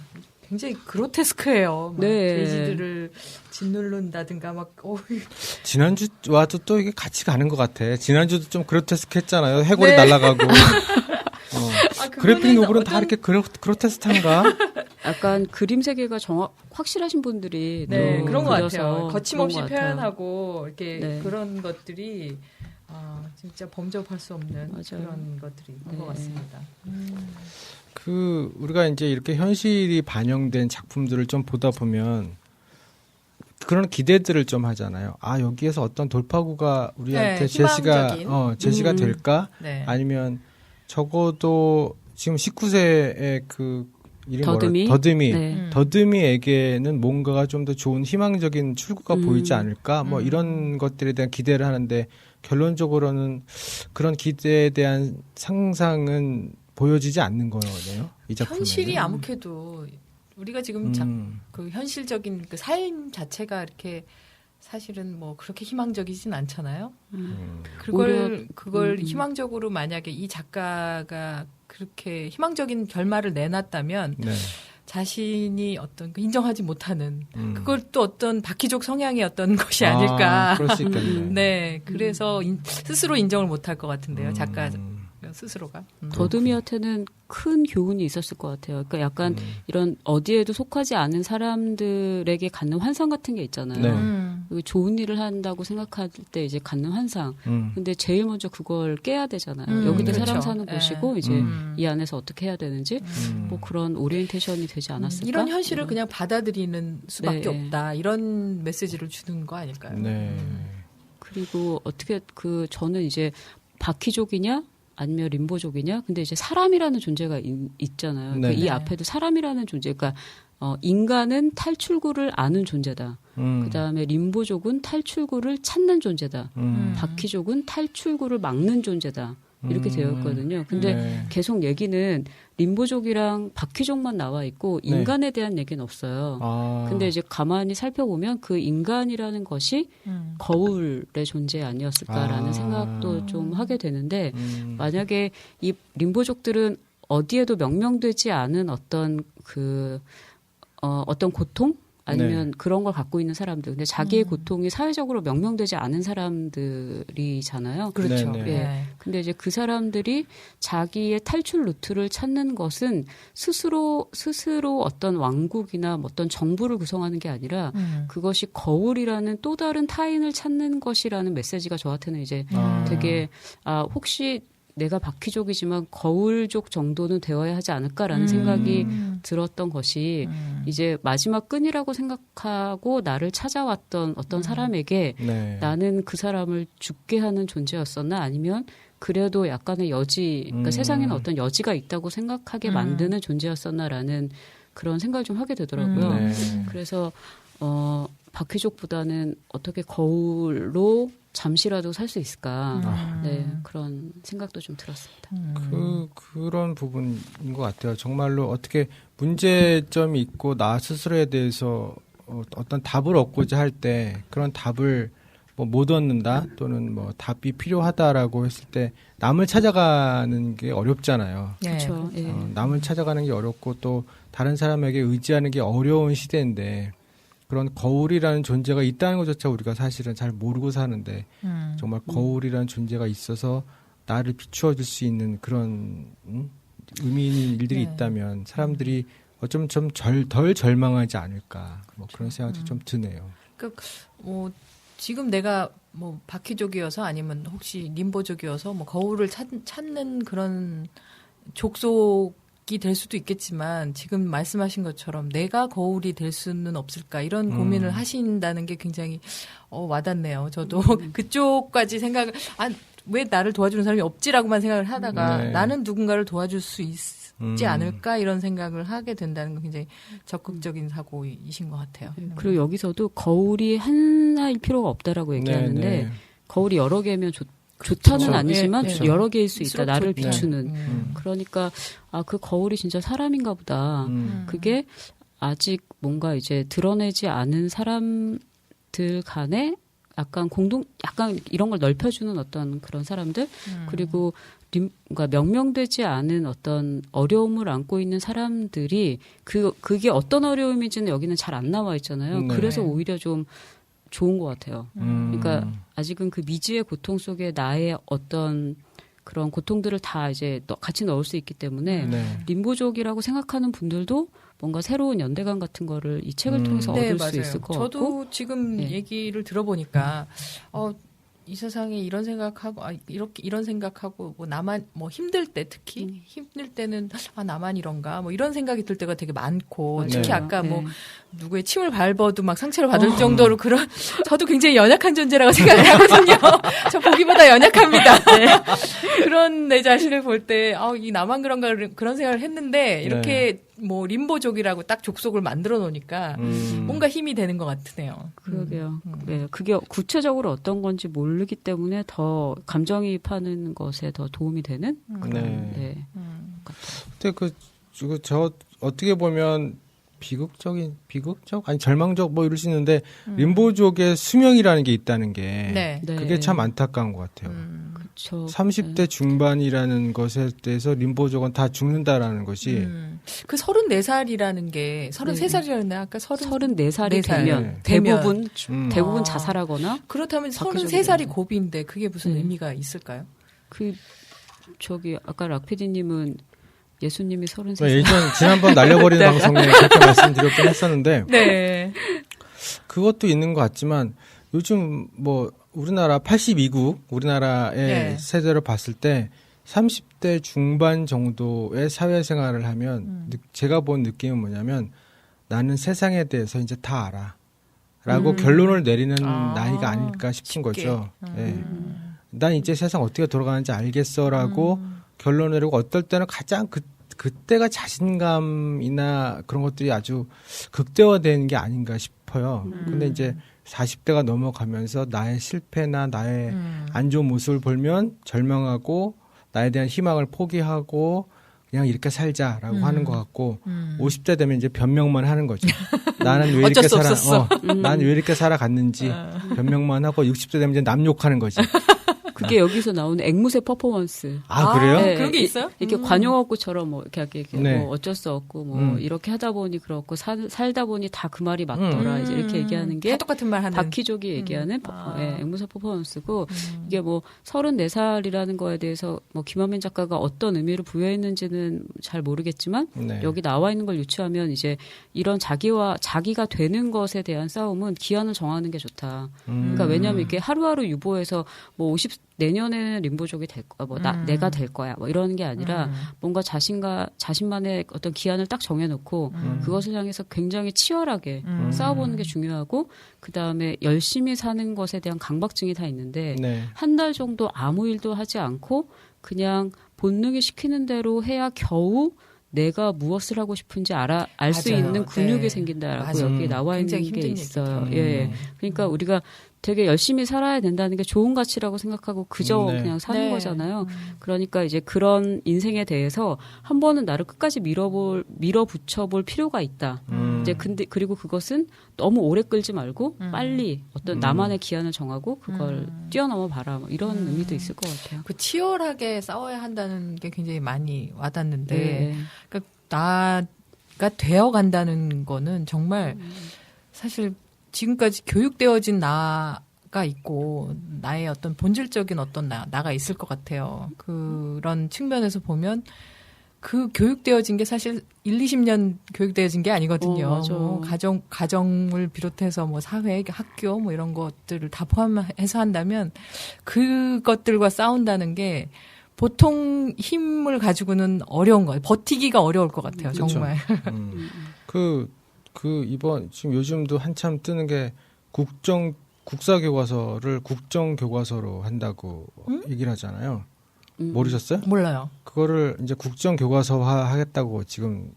C: 굉장히 그로테스크해요. 막
A: 네.
C: 돼지들을 짓누른다든가 막
B: 지난주와도 또 이게 같이 가는 것 같아. 지난주도 좀 그로테스크했잖아요. 해골이
C: 네.
B: 날아가고.
C: 그거는
B: 그래픽 노블은 다 이렇게 그로테스크한가?
A: 약간 그림 세계가 확실하신 분들이
C: 네,
A: 또
C: 그런 것
A: 그려서
C: 같아요. 거침없이
A: 그런 것 같아요.
C: 표현하고 이렇게
A: 네.
C: 그런 것들이 진짜 범접할 수 없는
A: 맞아요.
C: 그런 것들이 있는 것 같습니다.
B: 우리가 이제 이렇게 현실이 반영된 작품들을 좀 보다 보면 그런 기대들을 좀 하잖아요. 여기에서 어떤 돌파구가 우리한테
C: 네, 희망적인.
B: 제시가 될까?
C: 네.
B: 아니면 적어도 지금 19세의 그
A: 더듬이? 네.
B: 더듬이에게는 뭔가가 좀 더 좋은 희망적인 출구가 보이지 않을까? 뭐 이런 것들에 대한 기대를 하는데 결론적으로는 그런 기대에 대한 상상은 보여지지 않는 거네요. 이 작품에.
C: 현실이 아무래도 우리가 지금 그 현실적인 그 삶 자체가 이렇게 사실은 뭐 그렇게 희망적이진 않잖아요. 그걸 희망적으로 만약에 이 작가가 그렇게 희망적인 결말을 내놨다면
B: 네.
C: 자신이 어떤 인정하지 못하는 그걸 또 어떤 박희족 성향의 어떤 것이 아닐까.
B: 그럴 수 있겠네.
C: 네, 그래서 스스로 인정을 못할 것 같은데요, 작가 스스로가.
A: 더듬이한테는 큰 교훈이 있었을 것 같아요. 그러니까 약간 이런 어디에도 속하지 않은 사람들에게 갖는 환상 같은 게 있잖아요. 좋은 일을 한다고 생각할 때 이제 갖는 환상. 근데 제일 먼저 그걸 깨야 되잖아요. 여기도
C: 그렇죠.
A: 사람 사는 곳이고 이제 이 안에서 어떻게 해야 되는지 뭐 그런 오리엔테이션이 되지 않았을까?
C: 이런 현실을 그냥 받아들이는 수밖에
A: 네.
C: 없다. 이런 메시지를 주는 거 아닐까요?
B: 네.
A: 그리고 어떻게 저는 이제 바퀴족이냐? 아니면 림보족이냐? 근데 이제 사람이라는 존재가 있잖아요.
B: 네.
A: 이 앞에도 사람이라는 존재, 그러니까 인간은 탈출구를 아는 존재다. 그다음에 림보족은 탈출구를 찾는 존재다. 바퀴족은 탈출구를 막는 존재다. 이렇게 되어 있거든요. 근데
B: 네.
A: 계속 얘기는 림보족이랑 바퀴족만 나와 있고
B: 네.
A: 인간에 대한 얘기는 없어요. 근데 이제 가만히 살펴보면 그 인간이라는 것이 거울의 존재 아니었을까라는 생각도 좀 하게 되는데 만약에 이 림보족들은 어디에도 명명되지 않은 어떤 어떤 고통? 아니면 그런 걸 갖고 있는 사람들. 근데 자기의 고통이 사회적으로 명명되지 않은 사람들이잖아요.
C: 그렇죠.
B: 네, 네.
C: 예.
A: 근데 이제 그 사람들이 자기의 탈출 루트를 찾는 것은 스스로 어떤 왕국이나 뭐 어떤 정부를 구성하는 게 아니라 그것이 거울이라는 또 다른 타인을 찾는 것이라는 메시지가 저한테는 이제 되게 혹시 내가 바퀴족이지만 거울족 정도는 되어야 하지 않을까라는 생각이 들었던 것이 이제 마지막 끈이라고 생각하고 나를 찾아왔던 어떤 사람에게
B: 네.
A: 나는 그 사람을 죽게 하는 존재였었나 아니면 그래도 약간의 여지, 그러니까 세상에는 어떤 여지가 있다고 생각하게 만드는 존재였었나라는 그런 생각을 좀 하게 되더라고요.
B: 네.
A: 그래서 바퀴족보다는 어떻게 거울로 잠시라도 살 수 있을까? 네, 그런 생각도 좀 들었습니다.
B: 그런 부분인 것 같아요. 정말로 어떻게 문제점이 있고 나 스스로에 대해서 어떤 답을 얻고자 할 때 그런 답을 뭐 못 얻는다 또는 뭐 답이 필요하다라고 했을 때 남을 찾아가는 게 어렵잖아요.
A: 그렇죠. 예.
B: 남을 찾아가는 게 어렵고 또 다른 사람에게 의지하는 게 어려운 시대인데 그런 거울이라는 존재가 있다는 것조차 우리가 사실은 잘 모르고 사는데 정말 거울이라는 존재가 있어서 나를 비추어 줄 수 있는 그런 의미 있는 일들이 있다면 사람들이 어쩌면 좀 덜 절망하지 않을까 뭐 그런 생각이 좀 드네요.
C: 그러니까 뭐 지금 내가 뭐 바퀴족이어서 아니면 혹시 림보족이어서 뭐 거울을 찾는 그런 족속이 될 수도 있겠지만 지금 말씀하신 것처럼 내가 거울이 될 수는 없을까 이런 고민을 하신다는 게 굉장히 와닿네요. 저도 그쪽까지 생각을 왜 나를 도와주는 사람이 없지라고만 생각을 하다가
B: 네.
C: 나는 누군가를 도와줄 수 있지 않을까 이런 생각을 하게 된다는 건 굉장히 적극적인 사고이신 것 같아요.
A: 그리고 여기서도 거울이 하나일 필요가 없다라고 얘기하는데
B: 네.
A: 거울이 여러 개면 좋다는
B: 그렇죠.
A: 아니지만
C: 네, 네.
A: 여러 개일 수 있다. 나를
C: 좋죠.
A: 비추는. 그러니까 그 거울이 진짜 사람인가 보다. 그게 아직 뭔가 이제 드러내지 않은 사람들 간에 약간 이런 걸 넓혀주는 어떤 그런 사람들 그리고 그러니까 명명되지 않은 어떤 어려움을 안고 있는 사람들이 그게 어떤 어려움인지는 여기는 잘 안 나와 있잖아요.
B: 네.
A: 그래서 오히려 좀 좋은 것 같아요. 그러니까 아직은 그 미지의 고통 속에 나의 어떤 그런 고통들을 다 이제 같이 넣을 수 있기 때문에
B: 네.
A: 림보족이라고 생각하는 분들도 뭔가 새로운 연대감 같은 거를 이 책을 통해서 얻을 수 있을 것 같고.
C: 저도 지금
A: 네.
C: 얘기를 들어보니까 이 세상에 이런 생각하고 이런 생각하고 뭐 나만 뭐 힘들 때 특히 힘들 때는 나만 이런가 뭐 이런 생각이 들 때가 되게 많고
A: 맞아요.
C: 특히 아까
A: 네.
C: 뭐 누구의 침을 밟아도 막 상처를 받을 정도로 그런 저도 굉장히 연약한 존재라고 생각을 하거든요. 저 보기보다 연약합니다. 네. 그런 내 자신을 볼 때 이 나만 그런가 그런 생각을 했는데 이렇게 뭐 림보족이라고 딱 족속을 만들어 놓으니까 뭔가 힘이 되는 것 같으네요.
A: 그러게요. 네, 그게 구체적으로 어떤 건지 모르기 때문에 더 감정이입하는 것에 더 도움이 되는 그런.
B: 네.
A: 네.
B: 근데 저 어떻게 보면 비극적 아니 절망적 뭐 이럴 수 있는데 림보족의 수명이라는 게 있다는 게
C: 네.
A: 네.
B: 그게 참 안타까운 것 같아요.
A: 그렇죠.
B: 30대 중반이라는 것에 대해서 림보족은 다 죽는다라는 것이
C: 그 34살이라는 게 33살이었나 아까
A: 34살이
C: 살.
A: 되면
B: 네.
A: 대부분 자살하거나
C: 그렇다면
A: 바퀴족이
C: 33살이
A: 되는
C: 고비인데 그게 무슨
A: 네.
C: 의미가 있을까요?
A: 아까 락 PD님은 예수님이 33살.
B: 지난번 날려버리는 방송에 그렇게 말씀드렸긴 했었는데
C: 네.
B: 그것도 있는 것 같지만 요즘 뭐 우리나라 82국 우리나라의
C: 네.
B: 세대를 봤을 때 30대 중반 정도의 사회생활을 하면 제가 본 느낌은 뭐냐면 나는 세상에 대해서 이제 다 알아 라고 결론을 내리는 나이가 아닐까 싶은 거죠. 예. 난 이제 세상 어떻게 돌아가는지 알겠어라고 결론을 내리고 어떨 때는 가장 그때가 자신감이나 그런 것들이 아주 극대화되는 게 아닌가 싶어요. 근데 이제 40대가 넘어가면서 나의 실패나 나의 안 좋은 모습을 보면 절망하고 나에 대한 희망을 포기하고 그냥 이렇게 살자라고 하는 것 같고 50대 되면 이제 변명만 하는 거죠. 나는 왜 이렇게 나는 왜 이렇게 살아갔는지 변명만 하고 60대 되면 이제 남 욕하는 거지.
A: 그게 여기서 나오는 앵무새 퍼포먼스.
B: 그래요?
C: 네, 그런 게 있어요?
A: 이렇게 관용어구처럼 뭐 이렇게
B: 네.
A: 뭐 어쩔 수 없고 뭐 이렇게 하다 보니 그렇고 살다 보니 다 그 말이 맞더라. 이제 이렇게 얘기하는 게
C: 다 똑같은 말 하는
A: 바퀴족이 얘기하는 앵무새 퍼포먼스고 이게 뭐 34살이라는 거에 대해서 뭐 김한민 작가가 어떤 의미를 부여했는지는 잘 모르겠지만
B: 네.
A: 여기 나와 있는 걸 유추하면 이제 이런 자기가 되는 것에 대한 싸움은 기한을 정하는 게 좋다. 그러니까 왜냐하면 이게 하루하루 유보해서 뭐 내년에는 림보족이 될 거야, 내가 될 거야, 뭐 이러는 게 아니라 뭔가 자신만의 어떤 기한을 딱 정해놓고 그것을 향해서 굉장히 치열하게 싸워보는 게 중요하고 그 다음에 열심히 사는 것에 대한 강박증이 다 있는데
B: 네.
A: 한 달 정도 아무 일도 하지 않고 그냥 본능이 시키는 대로 해야 겨우 내가 무엇을 하고 싶은지 알 수
C: 맞아요.
A: 있는 근육이
C: 네.
A: 생긴다라고
C: 맞아요.
A: 여기 나와 있는
C: 굉장히
A: 게
C: 힘든
A: 있어요.
C: 얘기죠.
A: 예. 그러니까 우리가 되게 열심히 살아야 된다는 게 좋은 가치라고 생각하고 그저
B: 네.
A: 그냥 사는
C: 네.
A: 거잖아요. 그러니까 이제 그런 인생에 대해서 한 번은 나를 끝까지 밀어붙여볼 필요가 있다. 이제 그리고 그것은 너무 오래 끌지 말고 빨리 어떤 나만의 기한을 정하고 그걸 뛰어넘어 봐라. 뭐 이런 의미도 있을 것 같아요.
C: 그 치열하게 싸워야 한다는 게 굉장히 많이 와닿는데
A: 네.
C: 그러니까 나가 되어 간다는 거는 정말 사실 지금까지 교육되어진 나가 있고 나의 어떤 본질적인 어떤 나가 있을 것 같아요. 그런 측면에서 보면 그 교육되어진 게 사실 1, 20년 교육되어진 게 아니거든요.
A: 맞아.
C: 뭐 가정을 비롯해서 뭐 사회, 학교 뭐 이런 것들을 다 포함해서 한다면 그것들과 싸운다는 게 보통 힘을 가지고는 어려운 거예요. 버티기가 어려울 것 같아요.
B: 그쵸.
C: 정말.
B: 이번 지금 요즘도 한참 뜨는 게 국사교과서를 국정교과서로 한다고 얘기를 하잖아요. 모르셨어요?
C: 몰라요.
B: 그거를 이제 국정교과서화 하겠다고 지금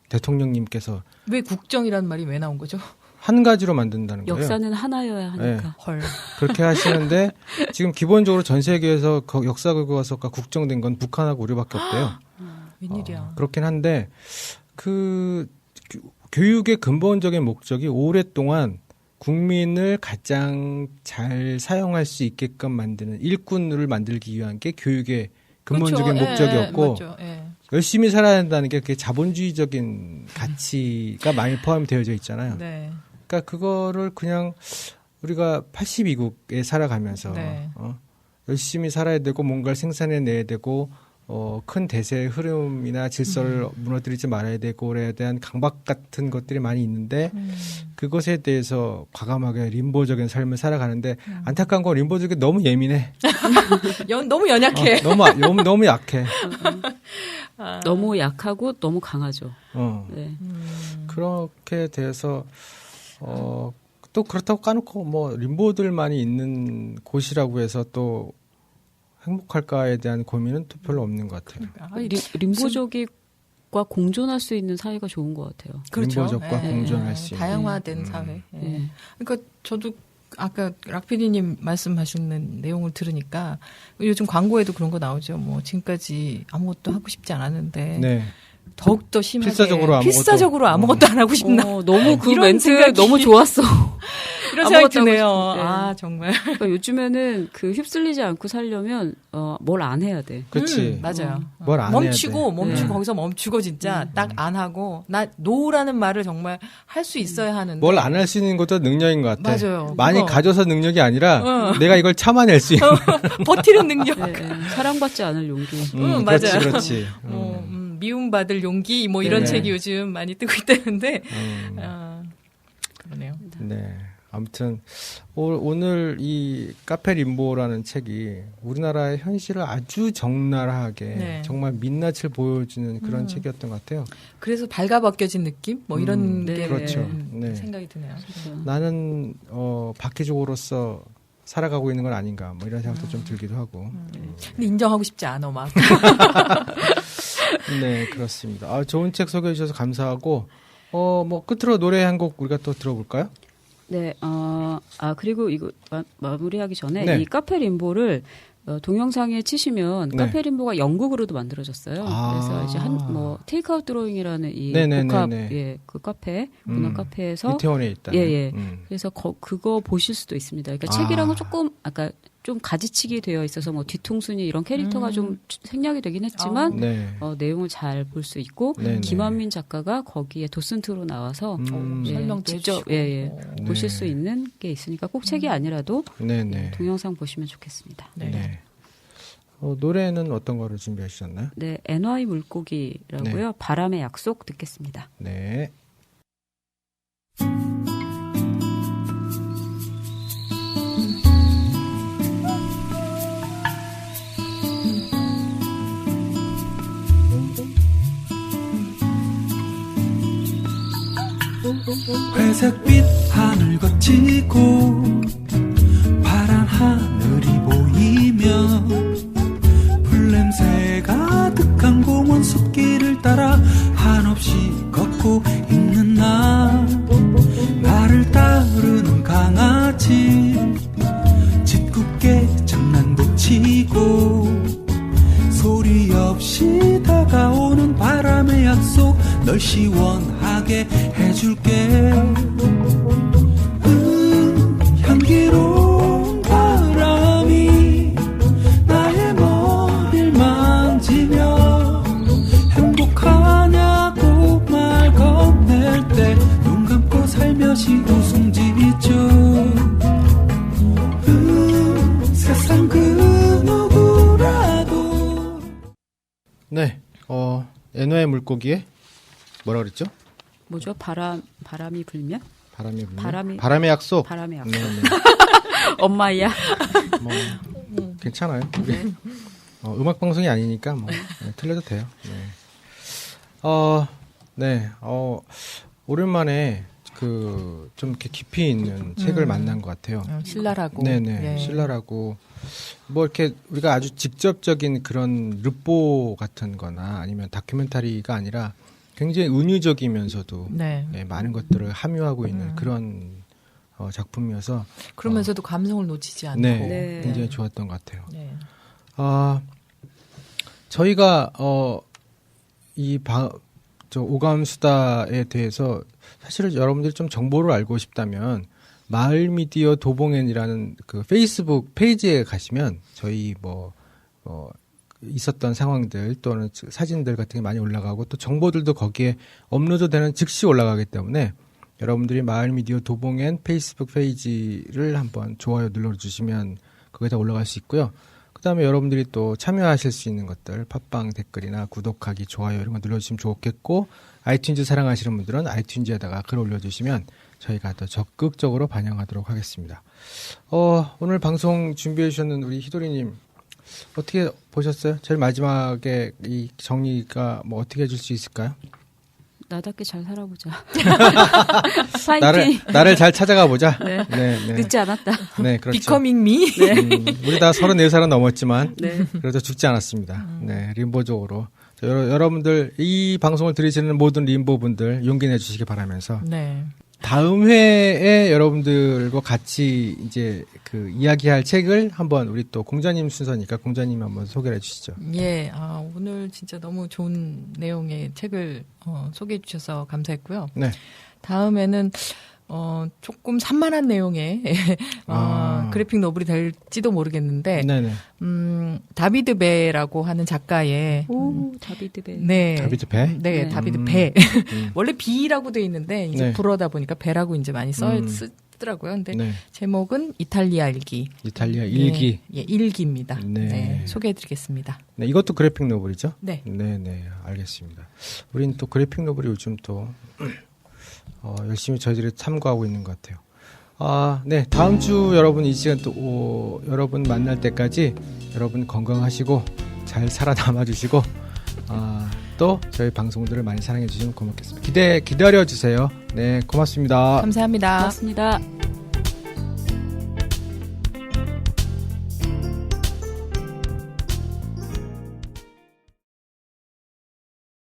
B: 대통령님께서
C: 왜 국정이라는 말이 왜 나온 거죠?
B: 한 가지로 만든다는 거예요.
A: 역사는 하나여야 하니까.
B: 네.
C: 헐.
B: 그렇게 하시는데 지금 기본적으로 전 세계에서 역사교과서가 국정된 건 북한하고 우리밖에 없대요.
C: 웬일이야.
B: 그렇긴 한데 교육의 근본적인 목적이 오랫동안 국민을 가장 잘 사용할 수 있게끔 만드는 일꾼을 만들기 위한 게 교육의 근본적인
C: 그렇죠.
B: 목적이었고
C: 맞죠.
B: 열심히 살아야 한다는 게 그게 자본주의적인 가치가 많이 포함되어져 있잖아요.
C: 네.
B: 그러니까 그거를 그냥 우리가 82국에 살아가면서
C: 네.
B: 열심히 살아야 되고 뭔가를 생산해내야 되고 큰 대세의 흐름이나 질서를 무너뜨리지 말아야 되고 그래야 대한 강박 같은 것들이 많이 있는데 그것에 대해서 과감하게 림보적인 삶을 살아가는데 안타까운 건 림보적이 너무 예민해.
C: 너무 연약해.
B: 너무 약해.
A: 너무 약하고 너무 강하죠. 네.
B: 그렇게 돼서 또 그렇다고 까놓고 뭐 림보들만이 있는 곳이라고 해서 또 행복할까에 대한 고민은 또 별로 없는 것 같아요.
A: 림보족과 공존할 수 있는 사회가 좋은 것 같아요.
C: 그렇죠.
B: 림보족과 공존할 수 있는.
C: 다양화된 사회. 그러니까 저도 아까 락피디님 말씀하시는 내용을 들으니까 요즘 광고에도 그런 거 나오죠. 뭐 지금까지 아무것도 하고 싶지 않았는데
B: 네.
C: 더욱더 심하게
B: 필사적으로
C: 아무것도 안 하고 싶나.
A: 너무 그
C: 이런
A: 멘트
C: 생각이
A: 너무 좋았어.
C: 이런 생각이
A: 아무것도
C: 드네요.
A: 하고 싶- 네.
C: 아 정말.
A: 그러니까 요즘에는 그 휩쓸리지 않고 살려면 뭘 안 해야 돼.
B: 그렇지.
C: 맞아요.
B: 뭘 안 해야
C: 멈추고
B: 돼.
C: 거기서 멈추고 진짜 딱 안 하고 나 노라는 말을 정말 할 수 있어야 하는데
B: 뭘 안 할 수 있는 것도 능력인 것 같아.
C: 맞아요.
B: 많이
C: 그거.
B: 가져서 능력이 아니라 내가 이걸 참아낼 수 있는.
C: 버티는 능력.
A: 네, 네. 사랑받지 않을 용기.
C: 맞아요.
B: 그렇지.
C: 미움받을 용기 뭐 이런
B: 네.
C: 책이 요즘 많이 뜨고 있다는데 그러네요.
B: 네. 아무튼 오늘 이 카페 림보라는 책이 우리나라의 현실을 아주 적나라하게
C: 네.
B: 정말 민낯을 보여주는 그런 책이었던 것 같아요.
C: 그래서 발가벗겨진 느낌 뭐 이런
A: 네.
C: 게
B: 그렇죠. 네.
C: 생각이 드네요.
B: 나는 박희족으로서 살아가고 있는 건 아닌가 뭐 이런 생각도 좀 들기도 하고.
C: 근데 인정하고 싶지 않아 막.
B: 네, 그렇습니다. 좋은 책 소개해 주셔서 감사하고 뭐 끝으로 노래 한 곡 우리가 또 들어볼까요?
A: 네, 그리고 이거 마무리하기 전에
B: 네.
A: 이 카페 림보를 동영상에 치시면
B: 네.
A: 카페 림보가 영국으로도 만들어졌어요. 그래서 이제 테이크아웃 드로잉이라는 이 복합 그 카페 문화 카페에서
B: 이태원에 있다.
A: 예. 그래서 그거 보실 수도 있습니다. 그러니까 책이랑은 조금 아까 좀 가지치기 되어 있어서 뭐 뒤통순이 이런 캐릭터가 좀 생략이 되긴 했지만
B: 네.
A: 내용을 잘 볼 수 있고 김한민 작가가 거기에 도슨트로 나와서
C: 설명도
A: 직접
C: 해주시고.
A: 보실 수 있는 게 있으니까 꼭 책이 아니라도
B: 네.
A: 동영상 보시면 좋겠습니다.
B: 네. 노래는 어떤 거를 준비하셨나요?
A: 네, NY 물고기라고요.
B: 네.
A: 바람의 약속 듣겠습니다.
B: 네.
E: 회색빛 하늘 거치고 파란 하늘이 보이며 풀냄새 가득한 공원 숲길을 따라 한없이 걷고 있는 나를 따르는 강아지 짓궂게 장난도 치고 소리 없이 다가오는 바람의 약속 널 시원하게 해줄게 향기로운 바람이 나의 머리를 만지며 행복하냐고 말 건넬 때 눈 감고 살며시 웃음
B: 엔화의 물고기에 뭐라 그랬죠?
A: 뭐죠? 바람이 불면?
B: 바람의 약속.
A: 바람의 약속.
B: 네.
A: 엄마야.
B: 뭐 괜찮아요. 우리 음악 방송이 아니니까 뭐 틀려도 돼요. 네. 오랜만에 좀 이렇게 깊이 있는 책을 만난 것 같아요.
C: 신랄하고.
B: 네네.
C: 예.
B: 신랄하고 뭐 이렇게 우리가 아주 직접적인 그런 르포 같은 거나 아니면 다큐멘터리가 아니라 굉장히 은유적이면서도
C: 네.
B: 네, 많은 것들을 함유하고 있는 그런 작품이어서
C: 그러면서도 감성을 놓치지 않고.
B: 네,
A: 네.
B: 굉장히 좋았던 것 같아요.
C: 네.
B: 저희가 오감수다에 대해서 사실은 여러분들이 좀 정보를 알고 싶다면 마을미디어 도봉엔이라는 그 페이스북 페이지에 가시면 저희 있었던 상황들 또는 사진들 같은 게 많이 올라가고 또 정보들도 거기에 업로드되는 즉시 올라가기 때문에 여러분들이 마을미디어 도봉엔 페이스북 페이지를 한번 좋아요 눌러주시면 거기다 올라갈 수 있고요. 그 다음에 여러분들이 또 참여하실 수 있는 것들 팟빵 댓글이나 구독하기 좋아요 이런 거 눌러주시면 좋겠고 아이튠즈 사랑하시는 분들은 아이튠즈에다가 글 올려주시면 저희가 더 적극적으로 반영하도록 하겠습니다. 오늘 방송 준비해 주셨는 우리 희도리님 어떻게 보셨어요? 제일 마지막에 이 정리가 뭐 어떻게 해줄 수 있을까요?
A: 나답게 잘 살아보자. 파이팅.
B: 나를 잘 찾아가 보자.
A: 네.
B: 네.
A: 늦지 않았다.
B: 네, 그렇죠.
C: Becoming me.
B: 우리 다 34살은 넘었지만
A: 네.
B: 그래도 죽지 않았습니다. 네, 림보적으로. 여러분들 이 방송을 들으시는 모든 림보 분들 용기 내주시기 바라면서
C: 네.
B: 다음 회에 여러분들과 같이 이제 그 이야기할 책을 한번 우리 또 공자님 순서니까 공자님 한번 소개해 주시죠.
C: 예, 오늘 진짜 너무 좋은 내용의 책을 소개해 주셔서 감사했고요.
B: 네.
C: 다음에는 조금 산만한 내용의 그래픽 노블이 될지도 모르겠는데,
B: 네네.
C: 다비드 베라고 하는 작가의
A: 오, 다비드 배.
C: 네,
B: 다비드 배?
C: 네, 다비드 배. 원래 비라고 돼 있는데 이제
B: 네.
C: 불어다 보니까 배라고 이제 많이 쓰더라고요. 근데
B: 네.
C: 제목은 이탈리아 일기.
B: 이탈리아 일기.
C: 네, 예, 일기입니다.
B: 네.
C: 네, 소개해드리겠습니다.
B: 네, 이것도 그래픽 노블이죠?
C: 네.
B: 네네, 알겠습니다. 우린 또 그래픽 노블이 요즘 또 열심히 저희들이 참고하고 있는 것 같아요. 네, 다음 주 여러분 이 시간 또 여러분 만날 때까지 여러분 건강하시고 잘 살아남아 주시고 또 저희 방송들을 많이 사랑해 주시면 고맙겠습니다. 기다려 주세요. 네, 고맙습니다.
C: 감사합니다.
A: 고맙습니다.